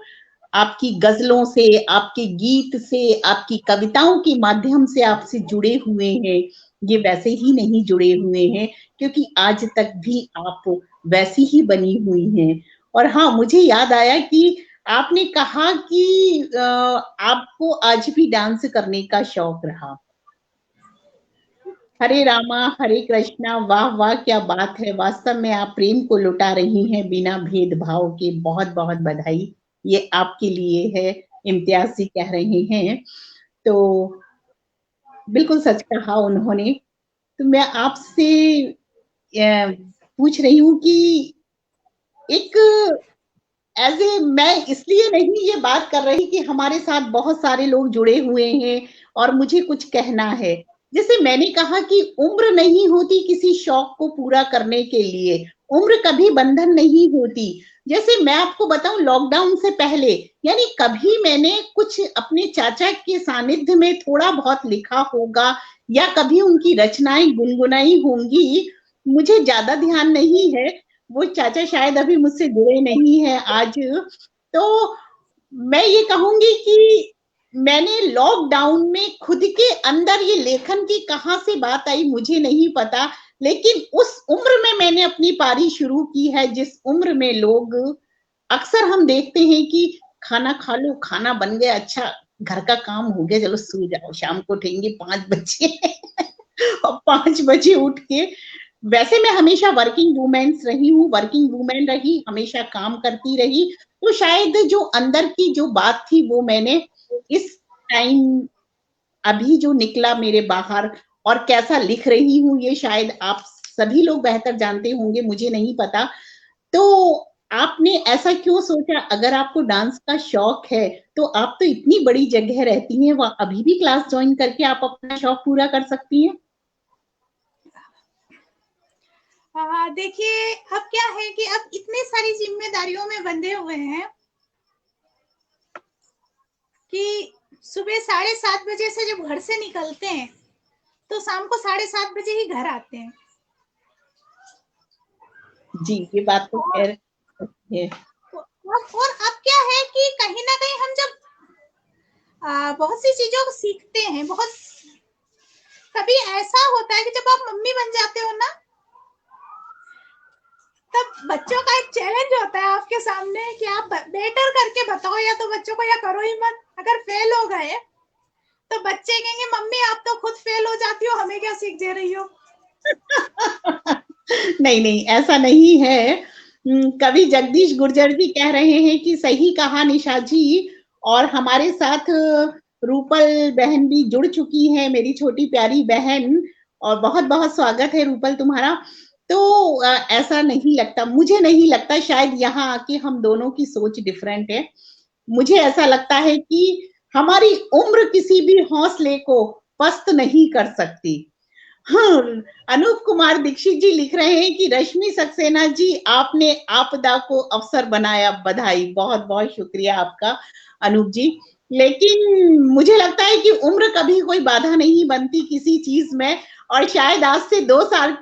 आपकी गजलों से, आपके गीत से, आपकी कविताओं के माध्यम से आपसे जुड़े हुए हैं, ये वैसे ही नहीं जुड़े हुए हैं, क्योंकि आज तक भी आप वैसी ही बनी हुई हैं। और हाँ, मुझे याद आया कि आपने कहा कि आपको आज भी डांस करने का शौक रहा। हरे रामा हरे कृष्णा, वाह वाह क्या बात है, वास्तव में आप प्रेम को लुटा रही हैं बिना भेदभाव के। बहुत बहुत बधाई, ये आपके लिए है। इम्तियाज जी कह रहे हैं, तो बिल्कुल सच कहा उन्होंने। तो मैं आपसे पूछ रही हूँ कि एक एज ए, मैं इसलिए नहीं ये बात कर रही कि हमारे साथ बहुत सारे लोग जुड़े हुए हैं और मुझे कुछ कहना है। जैसे मैंने कहा कि उम्र नहीं होती किसी शौक को पूरा करने के लिए, उम्र कभी बंधन नहीं होती। जैसे मैं आपको बताऊं, लॉकडाउन से पहले यानी कभी मैंने कुछ अपने चाचा के सानिध्य में थोड़ा बहुत लिखा होगा या कभी उनकी रचनाएं गुनगुनाई होंगी, मुझे ज्यादा ध्यान नहीं है। वो चाचा शायद अभी मुझसे जुड़े नहीं है आज। तो मैं ये कहूंगी कि मैंने लॉकडाउन में खुद के अंदर ये लेखन की कहां से बात आई मुझे नहीं पता, लेकिन उस उम्र में मैंने अपनी पारी शुरू की है जिस उम्र में लोग, अक्सर हम देखते हैं कि खाना खा लो, खाना बन गया, अच्छा घर का काम हो गया, चलो सो जाओ, शाम को उठेंगे 5 बजे और 5 बजे उठ के, वैसे मैं हमेशा वर्किंग वूमेन रही हूँ, वर्किंग वूमेन रही, हमेशा काम करती रही। तो शायद जो अंदर की जो बात थी वो मैंने इस टाइम, अभी जो निकला मेरे बाहर और कैसा लिख रही हूँ, ये शायद आप सभी लोग बेहतर जानते होंगे, मुझे नहीं पता। तो आपने ऐसा क्यों सोचा? अगर आपको डांस का शौक है तो आप तो इतनी बड़ी जगह रहती हैं, वह अभी भी क्लास ज्वाइन करके आप अपना शौक पूरा कर सकती हैं। देखिए, अब क्या है कि अब इतनी सारी जिम्मेदारियों में बंधे हुए हैं कि सुबह 7:30 बजे से जब घर से निकलते हैं तो शाम को 7:30 बजे ही घर आते हैं। जी, ये बात तो और खैर है। और अब क्या है कि कहीं ना कहीं हम जब बहुत सी चीजों को सीखते हैं, बहुत कभी ऐसा होता है कि जब आप मम्मी बन जाते हो ना, तब बच्चों का एक चैलेंज होता है आपके सामने कि आप बेटर करके बताओ, या तो बच्चों को या करो ही मत। अगर फेल हो गए तो बच्चे कहेंगे मम्मी आप तो खुद फेल हो जाती हो, हमें क्या सीख दे रही हो। नहीं नहीं, ऐसा नहीं है। कवि जगदीश गुर्जर जी कह रहे हैं कि सही कहा निशा जी। और हमारे साथ रूपल बहन भी जुड़ चुकी है, मेरी छोटी प्यारी बहन, और बहुत बहुत स्वागत है रूपल तुम्हारा। तो ऐसा नहीं लगता, मुझे नहीं लगता, शायद यहाँ आके हम दोनों की सोच डिफरेंट है। मुझे ऐसा लगता है कि हमारी उम्र किसी भी हौसले को पस्त नहीं कर सकती। हाँ, अनूप कुमार दीक्षित जी लिख रहे हैं कि रश्मि सक्सेना जी, आपने आपदा को अवसर बनाया, बधाई। बहुत बहुत शुक्रिया आपका अनूप जी। लेकिन मुझे लगता है कि उम्र कभी कोई बाधा नहीं बनती किसी चीज में। और शायद आज से 2 साल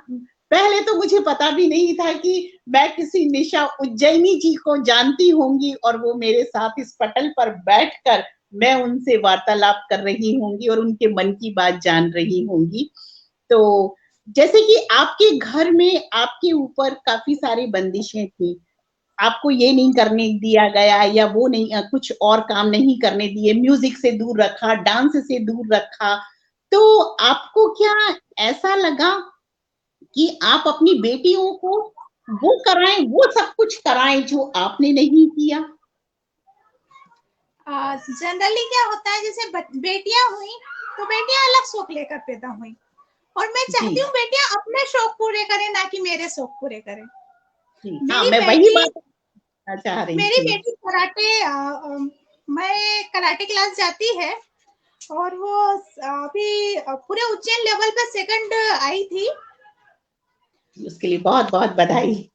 पहले तो मुझे पता भी नहीं था कि मैं किसी निशा उज्जैनी जी को जानती होंगी और वो मेरे साथ इस पटल पर बैठकर मैं उनसे वार्तालाप कर रही होंगी और उनके मन की बात जान रही होंगी। तो जैसे कि आपके घर में आपके ऊपर काफी सारी बंदिशें थी, आपको ये नहीं करने दिया गया या वो नहीं, कुछ और काम नहीं करने दिए, म्यूजिक से दूर रखा, डांस से दूर रखा। तो आपको क्या ऐसा लगा कि आप अपनी बेटियों को वो कराएं, वो सब कुछ कराएं जो आपने नहीं किया? जनरली क्या होता है, जैसे बेटियां हुई तो बेटियां अलग शौक लेकर पैदा हुई, और मैं चाहती हूँ बेटियां अपने शौक पूरे करें, ना कि मेरे शौक पूरे करें। हाँ, मैं वही बात चाह रही मेरी थी। बेटी मैं कराटे क्लास जाती है, और वो अभी पूरे उज्जैन लेवल पे सेकंड आई थी। उसके लिए बहुत बहुत बधाई।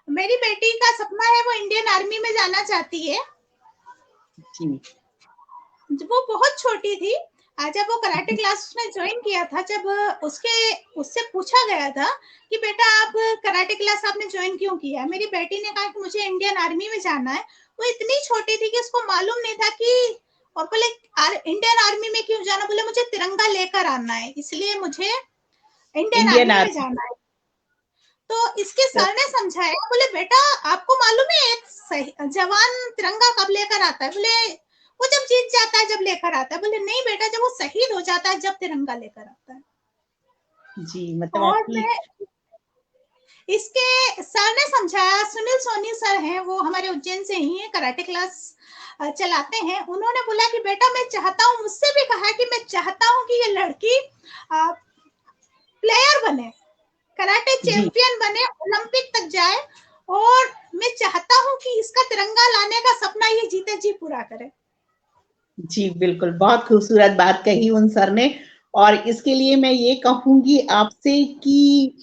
मेरी बेटी का सपना है, वो इंडियन आर्मी में जाना चाहती है। जी। वो बहुत छोटी थी, जब वो कराटे क्लास में ज्वाइन किया था, जब उससे पूछा गया था कि बेटा आप कराटे क्लास आपने ज्वाइन क्यों किया, मेरी बेटी ने कहा कि मुझे इंडियन आर्मी में जाना है। वो इतनी छोटी थी कि उसको मालूम नहीं था कि, और बोले इंडियन आर्मी में क्यों जाना, बोले मुझे तिरंगा लेकर आना है, इसलिए मुझे इंडियन इंडियन आर्मी में आर्मी। जाना है। तो इसके सर ने समझाया, बोले बेटा आपको मालूम है एक सही जवान तिरंगा कब लेकर आता है, बोले वो जब जीत जाता है, जब लेकर आता है। बोले नहीं बेटा, जब वो शहीद हो जाता है, जब तिरंगा लेकर आता है। जी, मतलब और आपकी। मैं इसके सर ने समझाया, सुनील सोनी सर हैं, वो हमारे उज्जैन से ही है, कराटे क्लास चलाते हैं। उन्होंने बोला कि बेटा मैं चाहता हूँ, मुझसे भी कहा कि मैं चाहता हूँ कि ये लड़की प्लेयर बने, कराटे जी चैंपियन बने, ओलंपिक तक जाए, और मैं चाहता हूँ कि इसका तिरंगा लाने का सपना ये जीते जी पूरा करे। जी, बिल्कुल, बहुत खूबसूरत बात कही उन सर ने। और इसके लिए मैं ये कहूँगी आपसे कि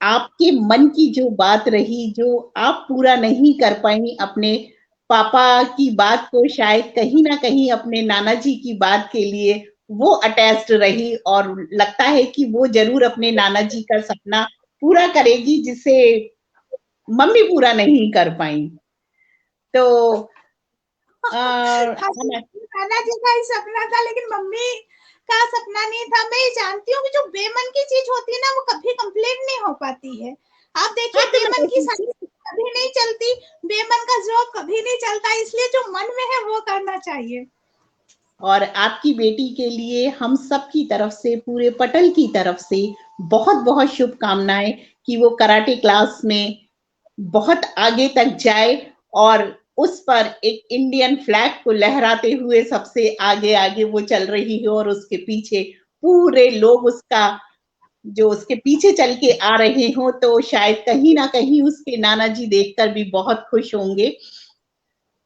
आपके मन की जो बात रही, जो आप पूरा नहीं कर पाईं अपने पापा की बात को, शायद कहीं न कहीं अपने नाना जी की बात के लिए वो अटैच्ड रही, और लगता है कि वो ज़रूर अपने नाना जी का सपना पूरा करेगी, जिसे मम्मी पूरा नहीं कर पाईं। तो नाना जी का ही सपना था, लेकिन मम्मी का सपना नहीं था। मैं ये जानती हूँ कि जो बेमन की चीज होती है ना, वो कभी कंप्लीट नहीं हो पाती है। आप देखिए, हाँ, तो बेमन की मैं शादी कभी नहीं चलती, बेमन का जॉब कभी नहीं चलता, इसलिए जो मन में है वो करना चाहिए। और आपकी बेटी के लिए हम सब की तरफ से, पूरे पटल की तरफ से बहुत-बहुत शुभकामनाएँ कि वो कराटे क्लास में बहुत आगे तक जाए, और उस पर एक इंडियन फ्लैग को लहराते हुए सबसे आगे-आगे वो चल रही है, और उसके पीछे पूरे लोग उसके पीछे चल के आ रहे हों, तो शायद कहीं न कहीं उसके नाना जी देखकर भी बहुत खुश होंगे।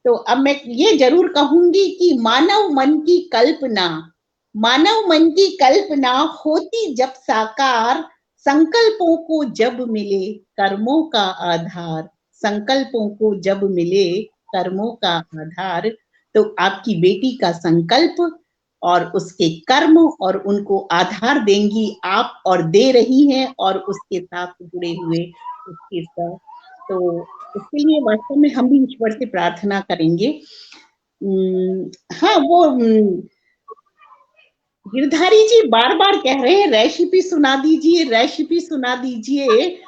तो अब मैं ये ज़रूर कहूँगी कि मानव मन की कल्पना होती जब साकार, संकल्पों को जब मिले कर्मों का आधार, संकल्पों को जब मिले कर्मों का आधार, तो आपकी बेटी का संकल्प और उसके कर्म और उनको आधार देंगी आप, और दे रही हैं, और उसके साथ जुड़े हुए उसके साथ। तो उसके लिए वास्तव में हम भी ईश्वर से प्रार्थना करेंगे। हाँ, वो गिरधारी जी बार-बार कह रहे हैं रेसिपी सुना दीजिए, रेसिपी सुना दीजिए।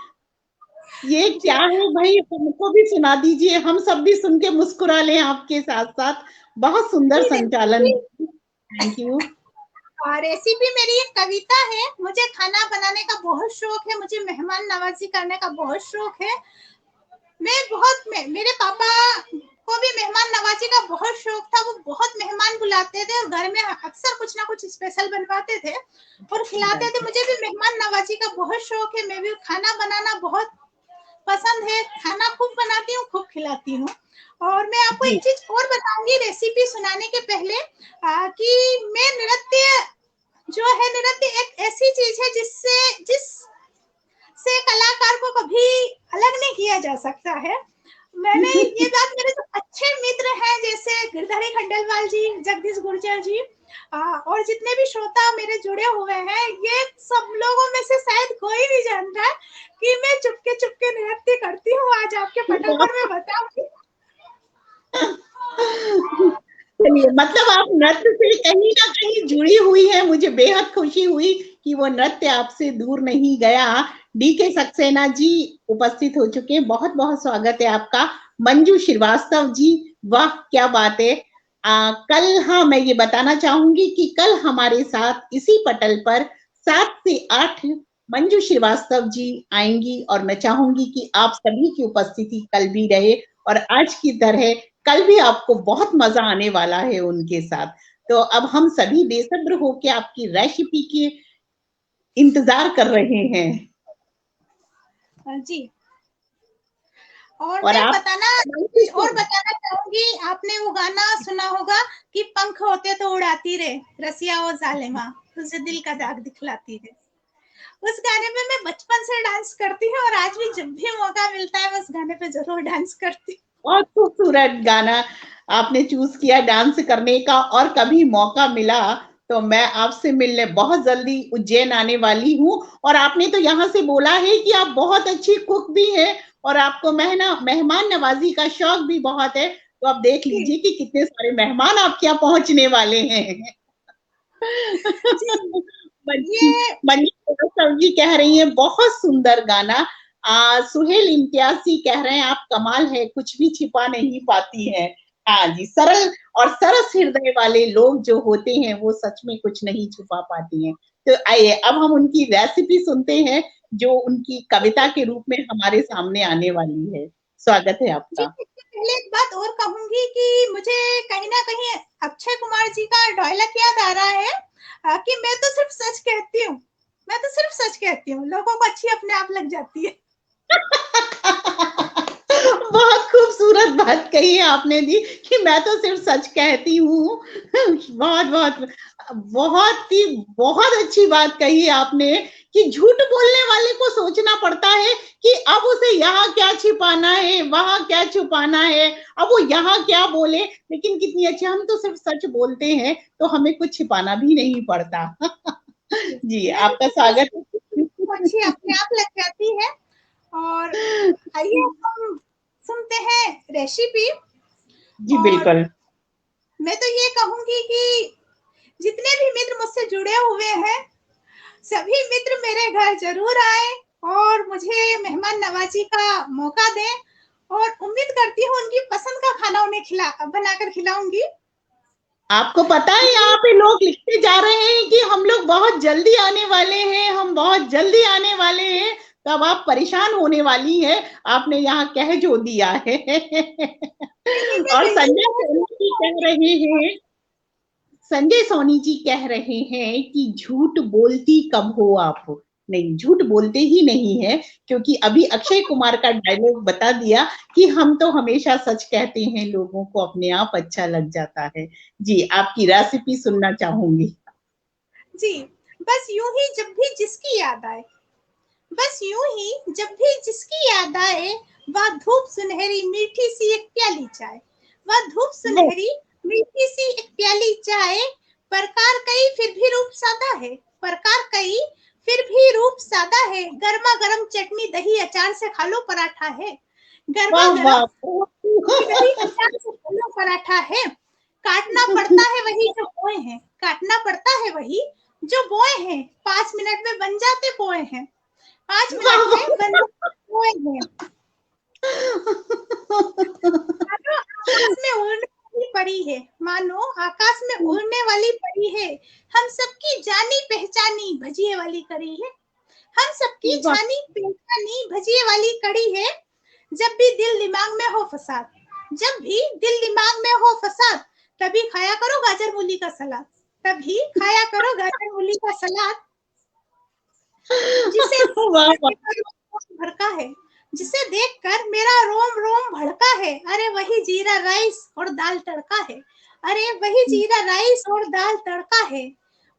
ये क्या है भाई, हमको भी सुना दीजिए, हम सब भी सुन के मुस्कुरा लें आपके साथ-साथ। बहुत सुंदर संचालन। Thank you. रेसिपी मेरी एक कविता है। मुझे खाना बनाने का बहुत शौक है, मुझे मेहमान नवाजी करने का बहुत शौक है। मेरे पापा को भी मेहमान नवाजी का बहुत शौक था, वो बहुत मेहमान बुलाते थे, और घर में अक्सर कुछ ना कुछ स्पेशल बनवाते थे और खिलाते थे। मुझे भी मेहमान नवाजी का बहुत शौक है, मैं भी खाना बनाना बहुत पसंद है, खाना खूब बनाती हूँ, खूब खिलाती हूँ। और मैं आपको जी, एक चीज और बताऊंगी रेसिपी सुनाने के पहले, कि मैं नृत्य एक ऐसी चीज है जिससे कलाकार को कभी अलग नहीं किया जा सकता है। मैंने ये बात, मेरे जो अच्छे मित्र हैं जैसे गिरधारी खंडेलवाल जी, जगदीश गुर्जर जी, और जितने भी श्रोता मेरे जुड़े हुए हैं, ये सब लोगों में से शायद कोई नहीं जानता है कि मैं चुपके चुपके नृत्य करती हूँ। आज आपके पटल पर मैं बताऊंगी। चलिए, मतलब आप नृत्य से कहीं न कहीं जुड़ी हुई हैं, मुझे बेहद खुशी हुई कि वो नृत्य आपसे दूर नहीं गया। डीके सक्सेना जी उपस्थित हो चुके हैं, बहुत-बहुत स्वागत है आपका। मंजू श्रीवास्तव जी, वाह! क्या बात है। कल, हाँ, मैं ये बताना चाहूँगी कि कल हमारे साथ इसी पटल पर 7 से 8 मंजू श्रीवास्तव जी आएँगी, और मैं चाहूँगी कि आप सभी की उपस्थिति कल भी रहे, और आज की तरह कल भी आपको बहुत मज़ा आने वाला है उनके साथ। तो अब हम सभी बेसब्र होके आपकी रेसिपी की इंतजार कर रहे हैं। जी। और और मैं आप कुछ और बताना चाहूंगी। आपने वो गाना सुना होगा कि पंख होते तो उड़ाती रे रसिया वो जालिमा, तुझे दिल का दाग दिखलाती है। उस गाने में मैं बचपन से डांस करती हूँ और आज भी जब भी मौका मिलता है मैं उस गाने पे जरूर डांस करती हूँ। बहुत खूबसूरत गाना आपने चूज किया डांस करने का, और कभी मौका मिला तो मैं आपसे मिलने बहुत जल्दी उज्जैन आने वाली हूँ। और आपने तो यहाँ से बोला है कि आप बहुत अच्छी कुक भी हैं और आपको मेहमान नवाजी का शौक भी बहुत है, तो आप देख लीजिए कि कितने सारे मेहमान आपके यहाँ पहुंचने वाले हैं। जी कह रही है बहुत सुंदर गाना। सुहेल इम्तियाजी कह रहे हैं आप कमाल है, कुछ भी छिपा नहीं पाती है। हाँ जी, सरल और सरस हृदय वाले लोग जो होते हैं वो सच में कुछ नहीं छुपा पाती हैं। तो आइए अब हम उनकी रेसिपी सुनते हैं जो उनकी कविता के रूप में हमारे सामने आने वाली है। स्वागत है जी, आपका। पहले एक बात और कहूंगी कि मुझे कहीं ना कहीं अक्षय कुमार जी का डायलॉग याद आ रहा है कि मैं तो सिर्फ सच कहती हूँ, मैं तो सिर्फ सच कहती हूँ, लोगों को अच्छी अपने आप लग जाती है। बहुत खूबसूरत बात कही है आपने दी कि मैं तो सिर्फ सच कहती हूँ। बहुत बहुत बहुत अच्छी बात कही है आपने कि झूठ बोलने वाले को सोचना पड़ता है कि अब उसे यहाँ क्या छिपाना है, वहां क्या छुपाना है, अब वो यहाँ क्या बोले। लेकिन कितनी अच्छी, हम तो सिर्फ सच बोलते हैं तो हमें कुछ छिपाना भी नहीं पड़ता। जी मैं आपका तो सिर्फ स्वागत अच्छी अपने आप लग जाती है। और आइए हम सुनते हैं रेसिपी। जी और बिल्कुल। मैं तो ये कहूंगी कि जितने भी मित्र मुझसे जुड़े हुए हैं सभी मित्र मेरे घर जरूर आए और मुझे मेहमान नवाजी का मौका दें, और उम्मीद करती हूँ उनकी पसंद का खाना उन्हें बनाकर खिलाऊंगी। आपको पता है यहाँ पे लोग लिखते जा रहे हैं कि हम लोग बहुत जल्दी आने वाले हैं, हम बहुत जल्दी आने वाले हैं। तब आप परेशान होने वाली है, आपने यहाँ कह जो दिया है। नहीं, मैं और बिल्कुल संजय सोनी जी कह रहे हैं कि झूठ बोलती कब हो आप। नहीं, झूठ बोलते ही नहीं है, क्योंकि अभी अक्षय कुमार का डायलॉग बता दिया कि हम तो हमेशा सच कहते हैं, लोगों को अपने आप अच्छा लग जाता है। जी आपकी रेसिपी सुनना चाहूंगी। जी, बस यूं ही जब भी जिसकी याद आए, बस यूं ही जब भी जिसकी याद आए, वह धूप सुनहरी मीठी सी एक प्याली चाय, वह धूप सुनहरी मीठी सी एक प्याली चाय। प्रकार कई फिर भी रूप सादा है, प्रकार कई फिर भी रूप सादा है। गर्मा गर्म चटनी दही अचार से खा लो पराठा है, गर्मा वाह गर्म वाह। दही अचार से खा लो पराठा है। काटना पड़ता है वही जो बोए हैं, काटना पड़ता है वही जो बोए हैं, 5 मिनट में बन जाते पोए हैं, 5 मिनट में बन जाते पोए हैं। मानो आकाश में उड़ने वाली परी है, मानो आकाश में उड़ने वाली परी है, हम सबकी जानी पहचानी भजिए वाली कड़ी है, हम सबकी जानी पहचानी भजिए वाली कड़ी है। जब भी दिल दिमाग में हो फसाद, जब भी दिल दिमाग में हो फसाद, तभी खाया करो गाजर मूली का सलाद, तभी खाया करो गाजर मूली का सलाद। जिसे वाह वाह। भड़का है, जिसे देखकर मेरा रोम रोम भड़का है, अरे वही जीरा राइस और दाल तड़का है, अरे वही जीरा राइस और दाल तड़का है।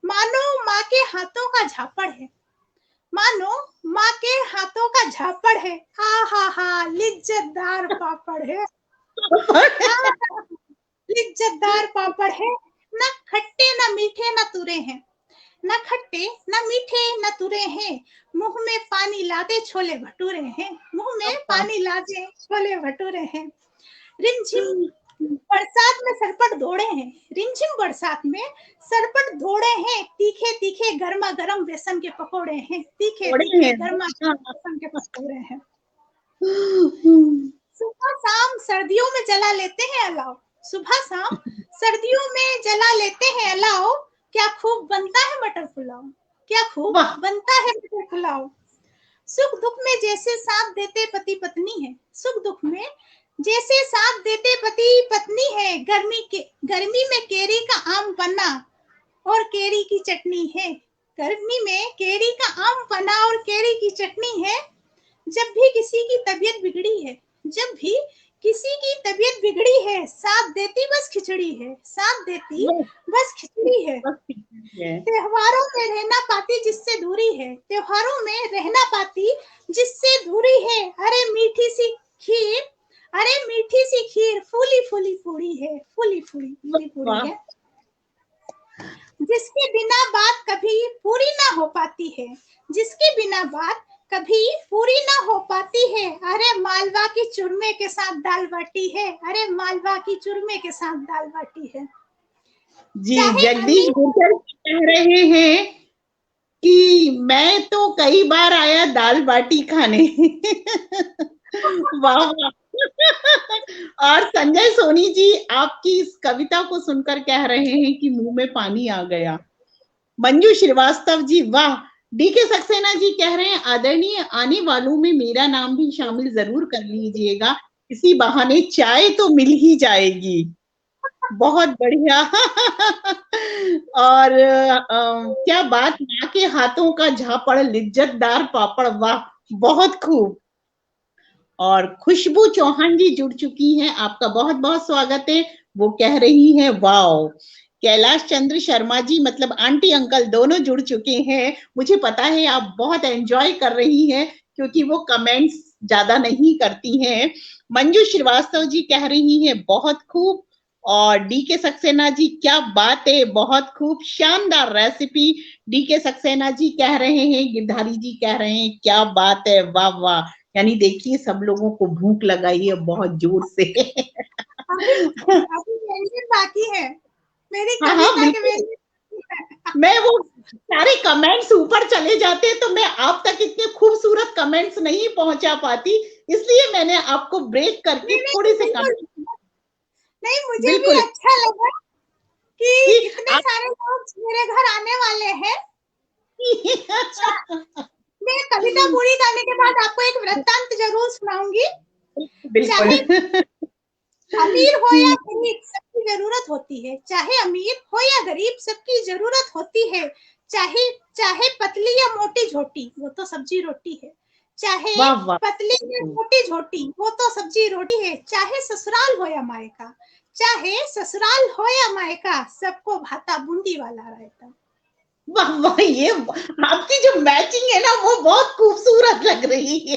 मानो माँ के हाथों का झापड़ है, मानो माँ के हाथों का झापड़ है, हा हा हा लिज्जतदार पापड़ है, लिज्जतदार पापड़ है। ना खट्टे ना मीठे ना तुरे हैं, न खट्टे न मीठे न तुरे हैं, मुंह में पानी लाते छोले भटूरे हैं, मुंह में पानी लाते छोले भटूरे हैं। रिमझिम बरसात में सरपट दौड़े हैं, रिमझिम बरसात में सरपट दौड़े हैं, तीखे तीखे गर्मा गर्म बेसन के पकोड़े हैं, तीखे तीखे गर्मा गर्म बेसन के पकोड़े हैं। सुबह शाम सर्दियों में जला लेते हैं अलाव, सुबह शाम सर्दियों में जला लेते हैं अलाव। क्या खूब बनता है मटर पुलाव, क्या खूब वाह। बनता है मटर पुलाव। सुख दुख में जैसे साथ देते पति पत्नी है, सुख दुख में जैसे साथ देते पति पत्नी है। गर्मी में केरी का आम पन्ना और केरी की चटनी है, गर्मी में केरी का आम पन्ना और केरी की चटनी है। जब भी किसी की तबीयत बिगड़ी है, जब भी किसी की तबीयत बिगड़ी है, साथ देती बस खिचड़ी है, साथ देती बस खिचड़ी है। त्योहारों में रहना पाती जिससे दूरी है, त्योहारों में रहना पाती जिससे दूरी है। अरे मीठी सी खीर, अरे मीठी सी खीर, फूली फूली पूरी है, फूली फूली पूरी है। जिसके बिना बात कभी पूरी ना हो पाती है, जिसके बिना बात कभी पूरी ना हो पाती है। अरे मालवा की चूरमे के साथ दाल बाटी है, अरे मालवा की चूरमे के साथ दाल बाटी है। जी, जगदीश गुर्जर कह रहे हैं कि मैं तो कई बार आया दाल बाटी खाने। वाह वाह। और संजय सोनी जी आपकी इस कविता को सुनकर कह रहे हैं कि मुंह में पानी आ गया। मंजू श्रीवास्तव जी वाह। डीके सक्सेना जी कह रहे हैं आदरणीय, आने वालों में मेरा नाम भी शामिल जरूर कर लीजिएगा, इसी बहाने चाय तो मिल ही जाएगी। बहुत बढ़िया। और क्या बात, माँ के हाथों का झापड़, लिज्जतदार पापड़, वाह बहुत खूब। और खुशबू चौहान जी जुड़ चुकी हैं, आपका बहुत बहुत स्वागत है। वो कह रही हैं वाओ। कैलाश चंद्र शर्मा जी मतलब आंटी अंकल दोनों जुड़ चुके हैं। मुझे पता है आप बहुत एंजॉय कर रही हैं क्योंकि वो कमेंट्स ज्यादा नहीं करती हैं। मंजू श्रीवास्तव जी कह रही हैं बहुत खूब। और डीके सक्सेना जी क्या बात है, बहुत खूब, शानदार रेसिपी। डीके सक्सेना जी कह रहे हैं, गिरधारी जी कह रहे हैं क्या बात है, वाह वाह। यानी देखिए सब लोगों को भूख लगाई है बहुत जोर से। अभी बाकी है मेरी कविता के मैं वो सारे कमेंट्स ऊपर चले जाते हैं तो मैं आप तक इतने खूबसूरत कमेंट्स नहीं पहुंचा पाती, इसलिए मैंने आपको ब्रेक करके थोड़े से कमेंट्स। नहीं, मुझे भी अच्छा लगा कि इतने सारे लोग मेरे घर आने वाले हैं। मैं कविता पूरी करने के बाद आपको एक वृत्तांत जरूर सुनाऊंगी। चाहे अमीर हो या गरीब सबकी जरूरत होती है, चाहे अमीर हो या गरीब सबकी जरूरत होती है। चाहे चाहे पतली या मोटी झोटी वो तो सब्जी रोटी है, चाहे पतली या मोटी झोटी वो तो सब्जी रोटी है। चाहे ससुराल हो या मायका, चाहे ससुराल हो या मायका, सबको भाता बूंदी वाला रायता। वाह वाह, ये आपकी जो मैचिंग है ना वो बहुत खूबसूरत लग रही है।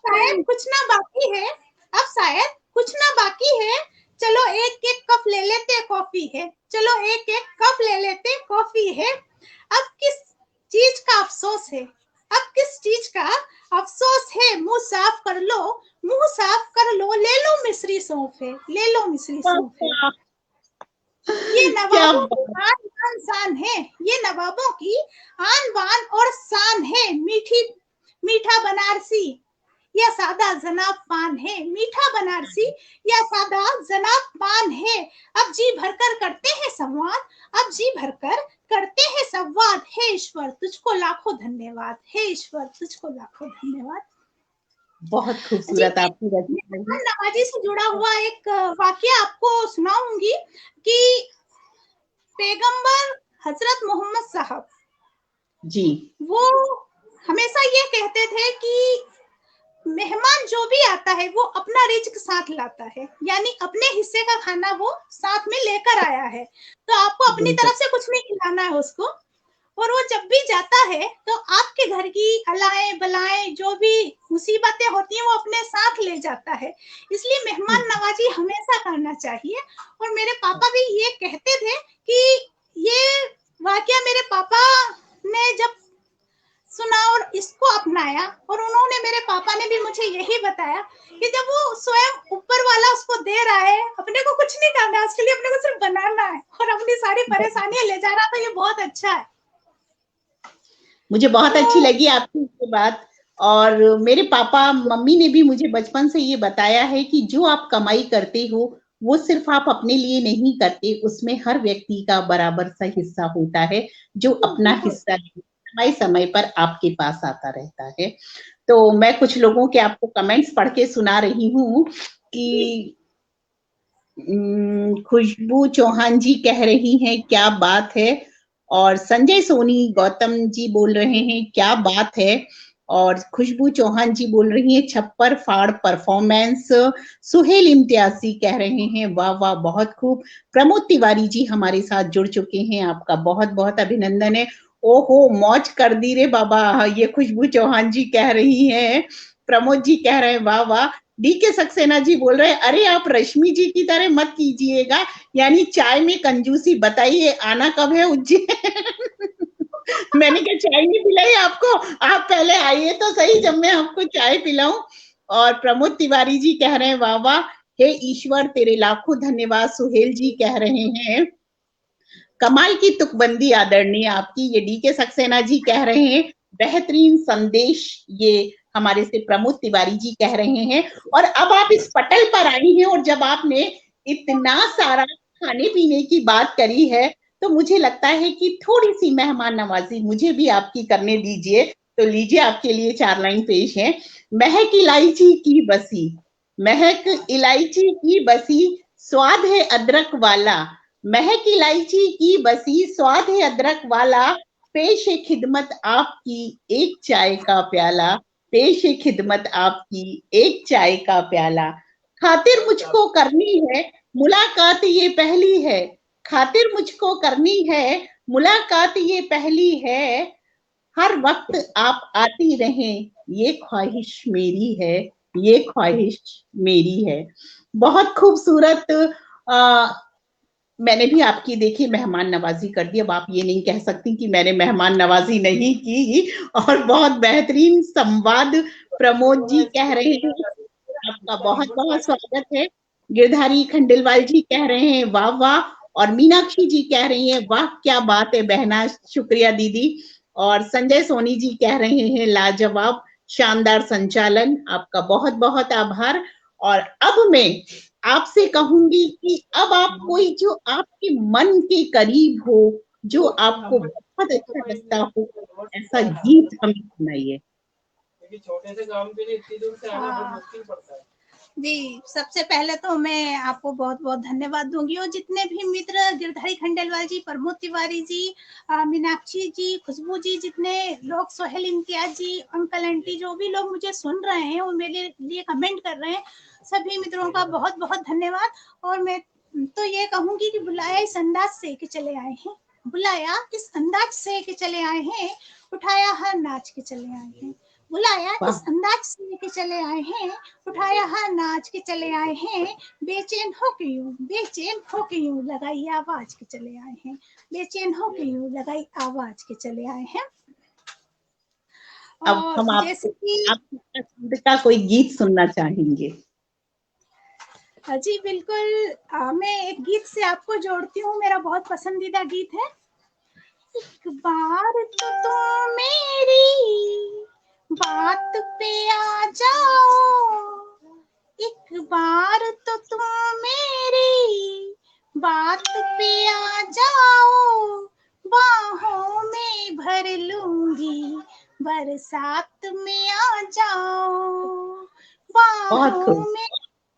शायद कुछ ना बाकी है, अब शायद कुछ ना बाकी है। चलो एक एक कप ले लेते कॉफी है, चलो एक एक कप ले लेते कॉफी है। अब किस चीज का अफसोस है, अब किस चीज का अफसोस है। मुंह साफ कर लो, मुंह साफ कर लो, ले लो मिश्री सौंफ है, ले लो मिश्री सौंफ है। ये नवाबों की आन बान शान है, ये नवाबों की आन बान और शान है। मीठी मीठा बनारसी या सादा जनाब पान है, मीठा बनारसी या सादा जनाब पान है। अब जी भरकर करते हैं संवाद, अब जी भरकर करते हैं संवाद। हे ईश्वर तुझको लाखों धन्यवाद, हे ईश्वर तुझको लाखों धन्यवाद। बहुत खूबसूरत आपकी मेहमान नवाजी से जुड़ा हुआ एक वाक्य आपको सुनाऊंगी कि पैगंबर हजरत मोहम्मद साहब जी वो हमेशा ये कहते थे कि मेहमान जो भी आता है वो अपना रिज्क साथ लाता है, यानी अपने हिस्से का खाना वो साथ में लेकर आया है, तो आपको अपनी तरफ से कुछ नहीं खिलाना है उसको। और वो जब भी जाता है तो आपके घर की अलाएं बलाएं जो भी मुसीबतें होती हैं वो अपने साथ ले जाता है, इसलिए मेहमान नवाजी हमेशा करना चाहिए। और मेरे पापा भी ये कहते थे कि ये वाकया मेरे पापा ने जब सुना और इसको अपनाया, और उन्होंने मेरे पापा ने भी मुझे यही बताया कि जब वो स्वयं ऊपर वाला उसको दे रहा है, अपने को कुछ नहीं करना है, उसके लिए अपने को सिर्फ बनाना है और अपनी सारी परेशानियां ले जा रहा, तो ये बहुत अच्छा है। मुझे बहुत अच्छी लगी आपकी ये बात। और मेरे पापा मम्मी ने भी मुझे बचपन से ये बताया है कि जो आप कमाई करते हो वो सिर्फ आप अपने लिए नहीं करते, उसमें हर व्यक्ति का बराबर सा हिस्सा होता है जो अपना हिस्सा समय समय पर आपके पास आता रहता है। तो मैं कुछ लोगों के आपको कमेंट्स पढ़ के सुना रही हूँ कि खुशबू चौहान जी कह रही हैं क्या बात है, और संजय सोनी गौतम जी बोल रहे हैं क्या बात है, और खुशबू चौहान जी बोल रही हैं छप्पर फाड़ परफॉर्मेंस। सुहेल इम्तियाजी कह रहे हैं वाह वाह बहुत खूब। प्रमोद तिवारी जी हमारे साथ जुड़ चुके हैं, आपका बहुत बहुत अभिनंदन है। ओहो मौज कर दी रे बाबा, ये खुशबू चौहान जी कह रही हैं। प्रमोद जी कह रहे हैं वाह वाह। डी के सक्सेना जी बोल रहे हैं अरे आप रश्मि जी की तरह मत कीजिएगा, यानी चाय में कंजूसी, बताइए आना कब है उज्जैन। मैंने क्या चाय नहीं पिलाई आपको, आप पहले आइए तो सही जब मैं आपको चाय पिलाऊं। और प्रमोद तिवारी जी कह रहे हैं वाह वाह, हे ईश्वर तेरे लाखों धन्यवाद। सुहेल जी कह रहे हैं कमाल की तुकबंदी आदरणीय आपकी, ये डी के सक्सेना जी कह रहे हैं बेहतरीन संदेश, ये हमारे से प्रमोद तिवारी जी कह रहे हैं। और अब आप इस पटल पर आई हैं और जब आपने इतना सारा खाने पीने की बात करी है तो मुझे लगता है कि थोड़ी सी मेहमान नवाजी मुझे भी आपकी करने दीजिए। तो लीजिए आपके लिए 4 लाइन पेश है। महक इलायची की बसी, महक इलायची की बसी, स्वाद है अदरक वाला, महक इलायची की बसी, स्वाद है अदरक वाला, पेश है खिदमत आपकी एक चाय का प्याला, पेश है खिदमत आपकी एक चाय का प्याला। खातिर मुझको करनी है मुलाकात ये पहली है, खातिर मुझको करनी है मुलाकात ये पहली है, हर वक्त आप आती रहें ये ख्वाहिश मेरी है, ये ख्वाहिश मेरी है। बहुत खूबसूरत। मैंने भी आपकी देखी मेहमान नवाजी कर दी, अब आप ये नहीं कह सकती कि मैंने मेहमान नवाजी नहीं की। और बहुत बेहतरीन संवाद प्रमोद जी कह रहे हैं आपका बहुत बहुत स्वागत है। गिरधारी खंडेलवाल जी कह रहे हैं वाह वाह, और मीनाक्षी जी कह रही हैं वाह क्या बात है बहना, शुक्रिया दीदी। और संजय सोनी जी कह रहे हैं लाजवाब शानदार संचालन, आपका बहुत बहुत आभार। और अब मैं आपसे कहूंगी कि अब आप कोई जो आपके मन के करीब हो, जो आपको बहुत अच्छा लगता हो, ऐसा गीत हमें सुनाइए। छोटे से गांव के लिए इतनी दूर से आना बहुत मुश्किल पड़ता है। जी, सबसे पहले तो मैं आपको बहुत-बहुत धन्यवाद दूँगी, और जितने भी मित्र गिरधारी खंडेलवाल जी, प्रमोद तिवारी जी, मीनाक्षी जी, खुशबू जी, जितने लोग, सोहेल इम्तियाज जी, अंकल आंटी, जो भी लोग मुझे सुन रहे हैं और मेरे लिए कमेंट कर रहे हैं, सभी मित्रों का बहुत-बहुत धन्यवाद। और मैं तो ये कहूँगी कि बुलाया इस अंदाज से के चले आए हैं, बुलाया इस अंदाज से के चले आए हैं, उठाया हर नाच के चले आए हैं, बुलाया इस अंदाज से लेके चले आए हैं, उठाया हर नाच के चले आए हैं, बेचैन हो के यूं, बेचैन हो के यूं लगाई आवाज के चले आए हैं, बेचैन हो के यूं लगाई आवाज के चले आए हैं। अब हम और जैसे कि आपकी पसंद का कोई गीत सुनना चाहेंगे। जी बिल्कुल, मैं एक गीत से आपको जोड़ती हूँ, मेरा बहुत पसंदीदा गीत है। एक बार तो तुम मेरी बात पे आ जाओ, एक बार तो तुम मेरी बात पे आ जाओ, बाहों में भर लूंगी बरसात में आ जाओ, बाहों में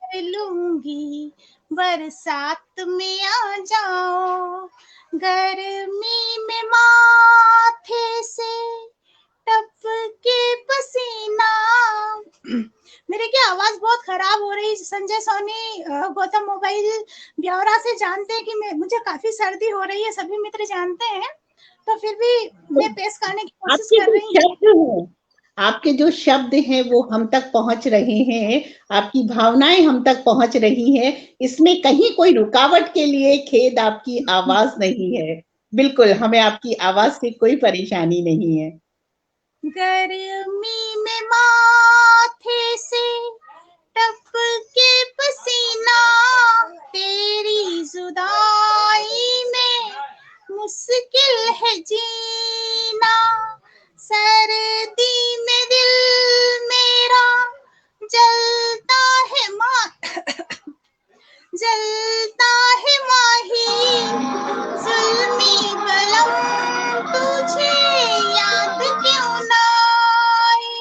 भर लूंगी बरसात में आ जाओ, गर्मी में माथे से टपके पसीना। मेरे क्या आवाज बहुत खराब हो रही, संजय सोनी, गौतम मोबाइल ब्यौरा से जानते हैं कि मुझे काफी सर्दी हो रही है, सभी मित्र जानते हैं, तो फिर भी मैं पेश करने की कोशिश कर रही हूँ। आपके जो शब्द हैं वो हम तक पहुंच रहे हैं, आपकी भावनाएं हम तक पहुंच रही हैं, इसमें कहीं कोई रुकावट के लिए खेद आपकी आवाज नहीं है। बिल्कुल हमें आपकी आवाज से कोई परेशानी नहीं है। गर्मी में माथे से टपके पसीना, तेरी जुदाई में मुश्किल है जीना, सर्दी में दिल मेरा जलता है जलता है माही, जुल्मी कलम तुझे याद क्यों ना आए।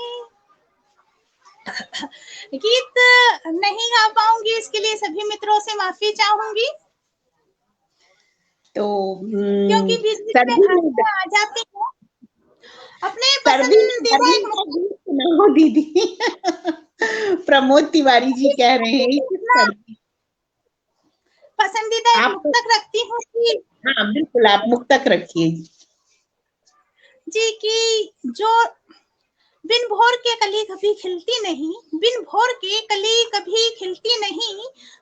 गीत नहीं गा पाऊंगी, इसके लिए सभी मित्रों से माफी चाहूंगी। तो क्योंकि बीच बीच में सर्दी में हंसते आ जाती हूँ। अपने सर्दी में पसंदीदा गर्मी एक का गीत सुनाओ दीदी। प्रमोद तिवारी जी कह रहे हैं कि कितना सर्दी पसंदीदा एक आप। मुक्तक रखती हूँ कि हाँ बिल्कुल, आप मुक्तक रखिए। जी कि जो बिन भोर के कली कभी खिलती नहीं, बिन भोर के कली कभी खिलती नहीं,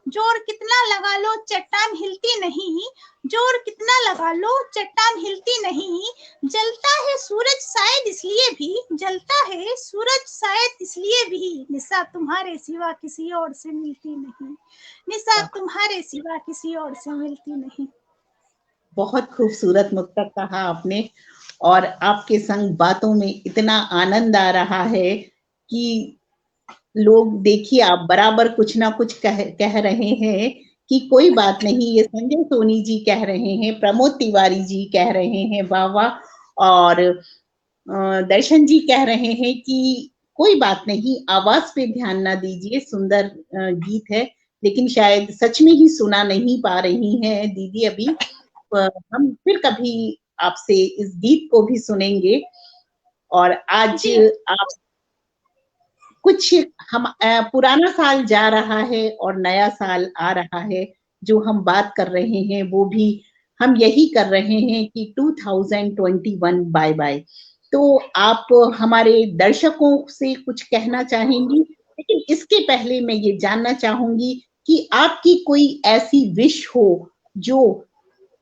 जोर कितना लगा लो चट्टान हिलती नहीं, जोर कितना लगा लो चट्टान हिलती नहीं, जलता है सूरज शायद इसलिए भी, जलता है सूरज शायद इसलिए भी, निशा तुम्हारे सिवा किसी और से मिलती नहीं, निशा तुम्हारे सिवा किसी और से मिलती नहीं। बहुत खूबसूरत मुक्तक कहा आपने, और आपके संग बातों में इतना आनंद आ रहा है कि लोग देखिए आप बराबर कुछ ना कुछ कह रहे हैं कि कोई बात नहीं, ये संजय सोनी जी कह रहे हैं, प्रमोद तिवारी जी कह रहे हैं वाह वाह, और दर्शन जी कह रहे हैं कि कोई बात नहीं, आवाज पे ध्यान ना दीजिए, सुंदर गीत है, लेकिन शायद सच में ही सुना नहीं पा रही हैं दीदी अभी। हम फिर कभी आपसे इस गीत को भी सुनेंगे। और आज जी आप कुछ हम पुराना साल जा रहा है और नया साल आ रहा है, जो हम बात कर रहे हैं वो भी हम यही कर रहे हैं कि 2021 बाय बाय। तो आप हमारे दर्शकों से कुछ कहना चाहेंगी, लेकिन इसके पहले मैं ये जानना चाहूंगी कि आपकी कोई ऐसी विश हो जो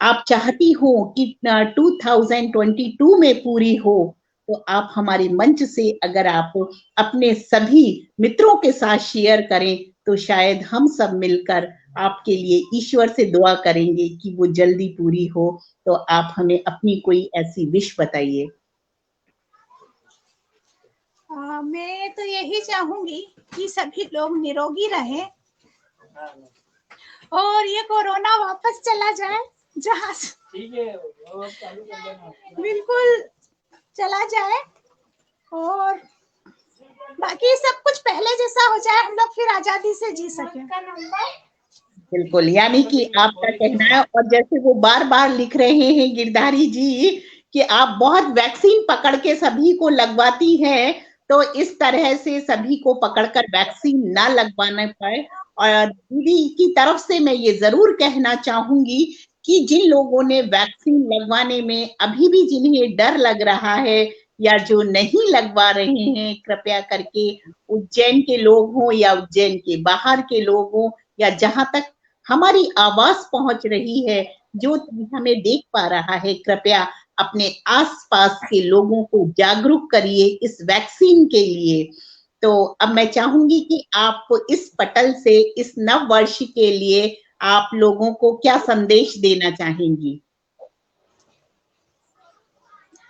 आप चाहती हो कि 2022 में पूरी हो, तो आप हमारे मंच से अगर आप अपने सभी मित्रों के साथ शेयर करें तो शायद हम सब मिलकर आपके लिए ईश्वर से दुआ करेंगे कि वो जल्दी पूरी हो। तो आप हमें अपनी कोई ऐसी विश बताइए। मैं तो यही चाहूंगी कि सभी लोग निरोगी रहें और ये कोरोना वापस चला जाए, जहाँ बिल्कुल चला जाए, और बाकी सब कुछ पहले जैसा हो जाए, हम लोग फिर आजादी से जी सके। बिल्कुल, यानी कि आपका कहना है, और जैसे वो बार-बार लिख रहे हैं गिरधारी जी कि आप बहुत वैक्सीन पकड़ के सभी को लगवाती हैं, तो इस तरह से सभी को पकड़कर वैक्सीन ना लगवाना पाए। और दीदी की तरफ से मैं ये ज़रूर कहना चाहूँगी कि जिन लोगों ने वैक्सीन लगवाने में अभी भी जिन्हें डर लग रहा है या जो नहीं लगवा रहे हैं, कृपया करके उज्जैन के लोग हों या उज्जैन के बाहर के लोग हों या जहाँ तक हमारी आवाज पहुंच रही है, जो हमें देख पा रहा है, कृपया अपने आसपास के लोगों को जागरूक करिए इस वैक्सीन के लिए। तो अब मैं चाहूंगी कि आप इस पटल से इस नव वर्ष के लिए आप लोगों को क्या संदेश देना चाहेंगी?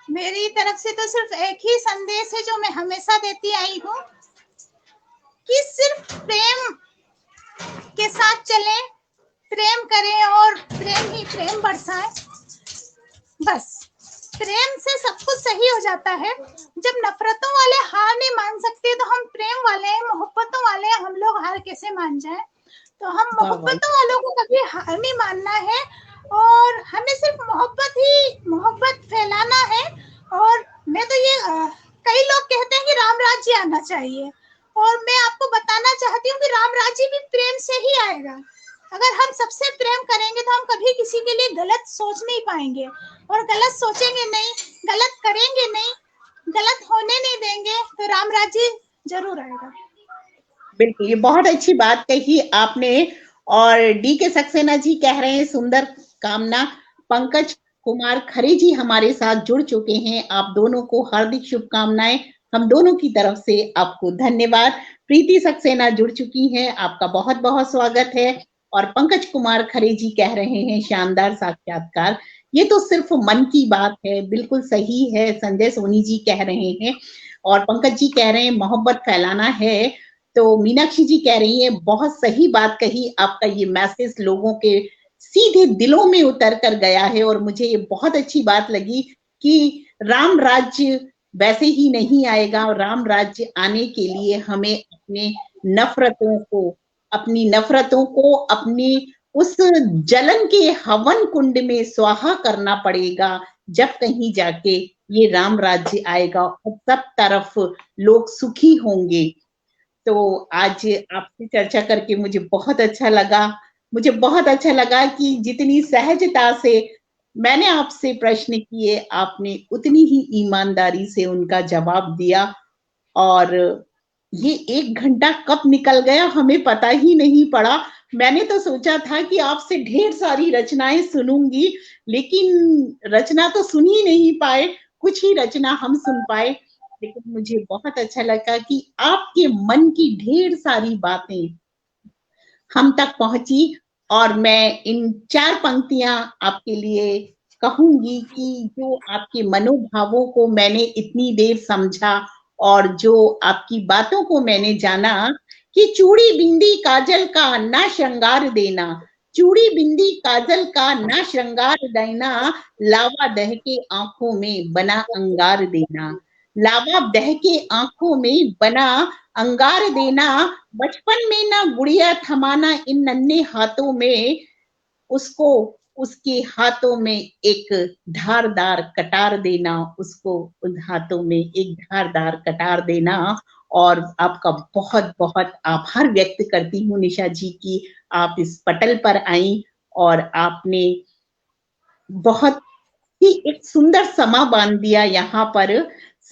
मेरी तरफ से तो सिर्फ एक ही संदेश है जो मैं हमेशा देती आई हूँ कि सिर्फ प्रेम के साथ चलें, प्रेम करें और प्रेम ही प्रेम बरसाएं। बस प्रेम से सब कुछ सही हो जाता है। जब नफरतों वाले हार नहीं मान सकते तो हम प्रेम वाले, मोहब्बतों वाले हम लोग हार कैसे मान जाएं? तो हम मोहब्बतों वालों को कभी हार नहीं मानना है, और हमें सिर्फ मोहब्बत फैलाना है। और मैं तो ये कई लोग कहते हैं कि राम राज्य आना चाहिए, और मैं आपको बताना चाहती हूँ कि राम राज्य भी प्रेम से ही आएगा। अगर हम सबसे प्रेम करेंगे तो हम कभी किसी के लिए गलत सोच नहीं पाएंगे, और गलत सोचेंगे नहीं, गलत करेंगे नहीं, गलत होने नहीं देंगे, तो राम राज्य जरूर आएगा। बिल्कुल, ये बहुत अच्छी बात कही आपने। और डी के सक्सेना जी कह रहे हैं सुंदर कामना। पंकज कुमार खरे जी हमारे साथ जुड़ चुके हैं, आप दोनों को हार्दिक शुभकामनाएं, हम दोनों की तरफ से आपको धन्यवाद। प्रीति सक्सेना जुड़ चुकी हैं, आपका बहुत बहुत स्वागत है। और पंकज कुमार खरे जी कह रहे हैं शानदार साक्षात्कार। ये तो सिर्फ मन की बात है, बिल्कुल सही है, संजय सोनी जी कह रहे हैं। और पंकज जी कह रहे हैं मोहब्बत फैलाना है। तो मीनाक्षी जी कह रही है बहुत सही बात कही, आपका ये मैसेज लोगों के सीधे दिलों में उतर कर गया है। और मुझे ये बहुत अच्छी बात लगी कि राम राज्य वैसे ही नहीं आएगा, और राम राज्य आने के लिए हमें अपनी नफरतों को, अपनी उस जलन के हवन कुंड में स्वाहा करना पड़ेगा, जब कहीं जाके ये राम राज्य आएगा और सब तरफ लोग सुखी होंगे। तो आज आपसे चर्चा करके मुझे बहुत अच्छा लगा। मुझे बहुत अच्छा लगा कि जितनी सहजता से मैंने आपसे प्रश्न किए, आपने उतनी ही ईमानदारी से उनका जवाब दिया और ये 1 घंटा कब निकल गया हमें पता ही नहीं पड़ा। मैंने तो सोचा था कि आपसे ढेर सारी रचनाएँ सुनूँगी, लेकिन रचना तो सुन ही नहीं पाए, कुछ ही रचना हम सुन पाए। लेकिन मुझे बहुत अच्छा लगा कि आपके मन की ढेर सारी बातें हम तक पहुँची और मैं इन 4 पंक्तियाँ आपके लिए कहूँगी कि जो आपके मनोभावों को मैंने इतनी देर समझा और जो आपकी बातों को मैंने जाना कि चूड़ी, बिंदी, काजल का ना श्रृंगार देना, चूड़ी, बिंदी, काजल का ना श्रृंगार देना, लावा दहके आँखों में बना अंगार देना, लावा दहके आँखों में बना अंगार देना, बचपन में ना गुड़िया थमाना इन नन्हे हाथों में, उसको उसके हाथों में एक धारदार कटार देना, उसको उन हाथों में एक धारदार कटार देना। और आपका बहुत-बहुत आभार व्यक्त करती हूँ निशा जी कि आप इस पटल पर आईं और आपने बहुत ही एक सुंदर समा बाँध दिया यहाँ पर।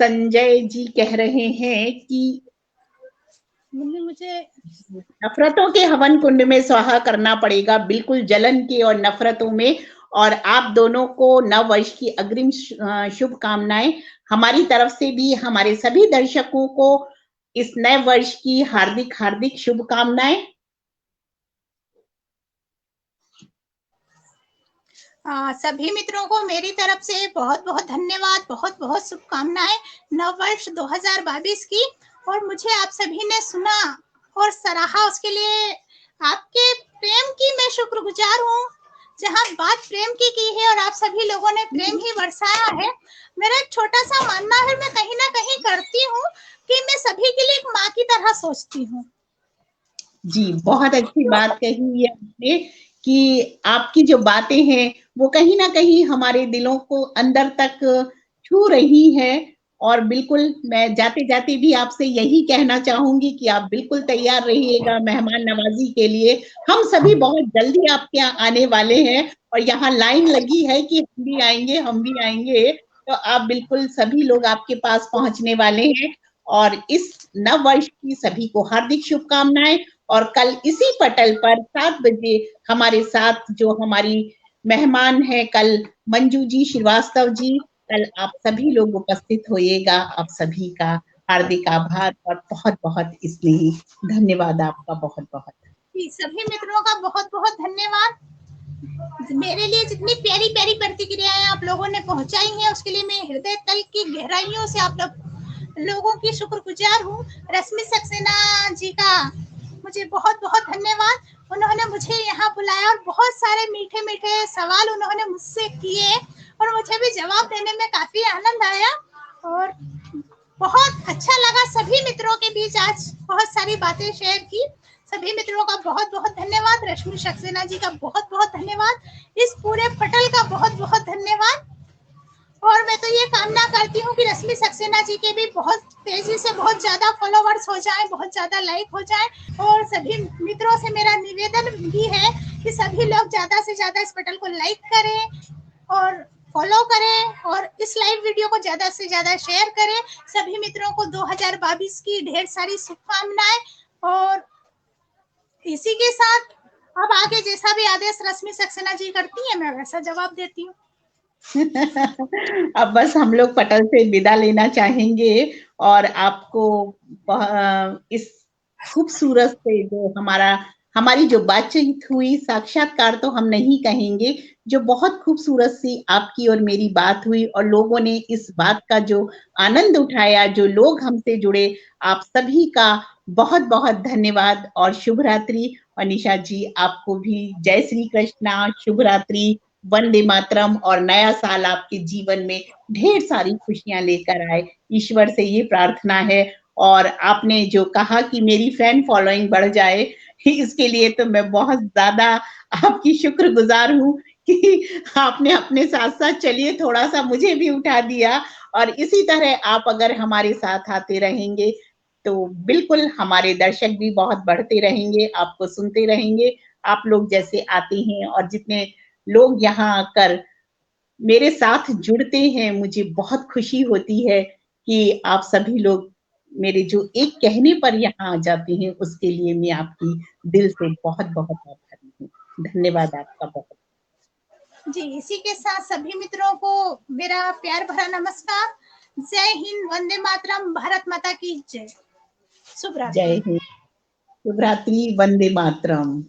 संजय जी कह रहे हैं कि मुझे नफ़रतों के हवन कुंड में स्वाहा करना पड़ेगा, बिल्कुल जलन के और नफ़रतों में। और आप दोनों को नव वर्ष की अग्रिम शुभकामनाएँ। हमारी तरफ से भी हमारे सभी दर्शकों को इस नए वर्ष की हार्दिक शुभकामनाएँ। सभी मित्रों को मेरी तरफ से बहुत-बहुत धन्यवाद, बहुत-बहुत शुभकामनाएँ नव वर्ष 2022 की। और मुझे आप सभी ने सुना और सराहा, उसके लिए आपके प्रेम की मैं शुक्रगुजार हूँ। जहाँ बात प्रेम की है और आप सभी लोगों ने प्रेम ही बरसाया है। मेरा एक छोटा-सा मानना है, मैं कहीं न कहीं करती हूँ कि मैं सभी के लिए एक माँ की तरह सोचती हूँ। जी, बहुत अच्छी बात कही है आपने कि आपकी जो बातें हैं, वो कहीं न कहीं हमारे दिलों को अंदर तक छू रही हैं। और बिल्कुल मैं जाते-जाते भी आपसे यही कहना चाहूँगी कि आप बिल्कुल तैयार रहिएगा मेहमान नवाज़ी के लिए। हम सभी बहुत जल्दी आपके यहाँ आने वाले हैं और यहाँ लाइन लगी है कि हम भी आएँगे। तो आप बिल्कुल सभी लोग आपके पास पहुँचने वाले हैं और इस नव वर्ष की सभी को हार्दिक शुभकामनाएँ। और कल इसी पटल पर 7 बजे हमारे साथ जो हमारी मेहमान हैं कल मंजू जी श्रीवास्तव जी, कल आप सभी लोग उपस्थित होइएगा। आप सभी का हार्दिक आभार और बहुत-बहुत स्नेही धन्यवाद आपका बहुत-बहुत। सभी मित्रों का बहुत-बहुत धन्यवाद। मेरे लिए जितनी प्यारी-प्यारी प्रतिक्रियाएँ आप लोगों ने पहुँचाई हैं, उसके लिए मैं हृदय तल की गहराइयों से आप लोगों की शुक्रगुजार हूँ। रश्मि सक्सेना जी का मुझे बहुत-बहुत धन्यवाद। उन्होंने मुझे यहाँ बुलाया और बहुत सारे मीठे-मीठे सवाल उन्होंने मुझसे किए और मुझे भी जवाब देने में काफ़ी आनंद आया और बहुत अच्छा लगा। सभी मित्रों के बीच आज बहुत सारी बातें शेयर की। सभी मित्रों का बहुत-बहुत धन्यवाद। रश्मि सक्सेना जी का बहुत-बहुत धन्यवाद। इस पूरे पटल का बहुत-बहुत धन्यवाद। और मैं तो ये कामना करती हूँ कि रश्मि सक्सेना जी के भी बहुत तेजी से बहुत ज़्यादा फॉलोवर्स हो जाएं, बहुत ज़्यादा लाइक हो जाएं। और सभी मित्रों से मेरा निवेदन भी है कि सभी लोग ज़्यादा से ज़्यादा इस पटल को लाइक करें और फॉलो करें और इस लाइव वीडियो को ज़्यादा से ज़्यादा शेयर करें। सभी मित्रों को 2022 की ढेर सारी शुभकामनाएं। और इसी के साथ अब आगे जैसा भी आदेश रश्मि सक्सेना जी करती है, मैं वैसा जवाब देती हूँ। अब बस हम लोग पटल से विदा लेना चाहेंगे और आपको इस खूबसूरत से जो हमारी जो बातचीत हुई, साक्षात्कार तो हम नहीं कहेंगे, जो बहुत खूबसूरत सी आपकी और मेरी बात हुई और लोगों ने इस बात का जो आनंद उठाया, जो लोग हमसे जुड़े, आप सभी का बहुत-बहुत धन्यवाद और शुभ रात्रि। और निशा जी आपको भी जय श्री कृष्णा, शुभ रात्रि, वंदे मातरम और नया साल आपके जीवन में ढेर सारी खुशियां लेकर आए। ईश्वर से ये प्रार्थना है और आपने जो कहा कि मेरी फैन फॉलोइंग बढ़ जाए, इसके लिए तो मैं बहुत ज़्यादा आपकी शुक्रगुज़ार हूँ कि आपने अपने साथ-साथ चलिए थोड़ा-सा मुझे भी उठा दिया और इसी तरह आप अगर हमारे साथ आते रहेंगे, तो बिल्कुल हमारे दर्शक भी बहुत बढ़ते रहेंगे, आपको सुनते रहेंगे। आप लोग जैसे आते हैं और जितने लोग यहाँ आकर मेरे साथ जुड़ते हैं, मुझे बहुत खुशी होती है कि आप सभी लोग मेरे जो एक कहने पर यहाँ आ जाते हैं, उसके लिए मैं आपकी दिल से बहुत-बहुत आभारी हूँ। धन्यवाद आपका बहुत। जी, इसी के साथ सभी मित्रों को मेरा प्यार भरा नमस्कार। जय हिंद, वंदे मातरम, भारत माता की जय। शुभ जय रात्रि। हिंद, शुभ रात्रि, वंदे मातरम।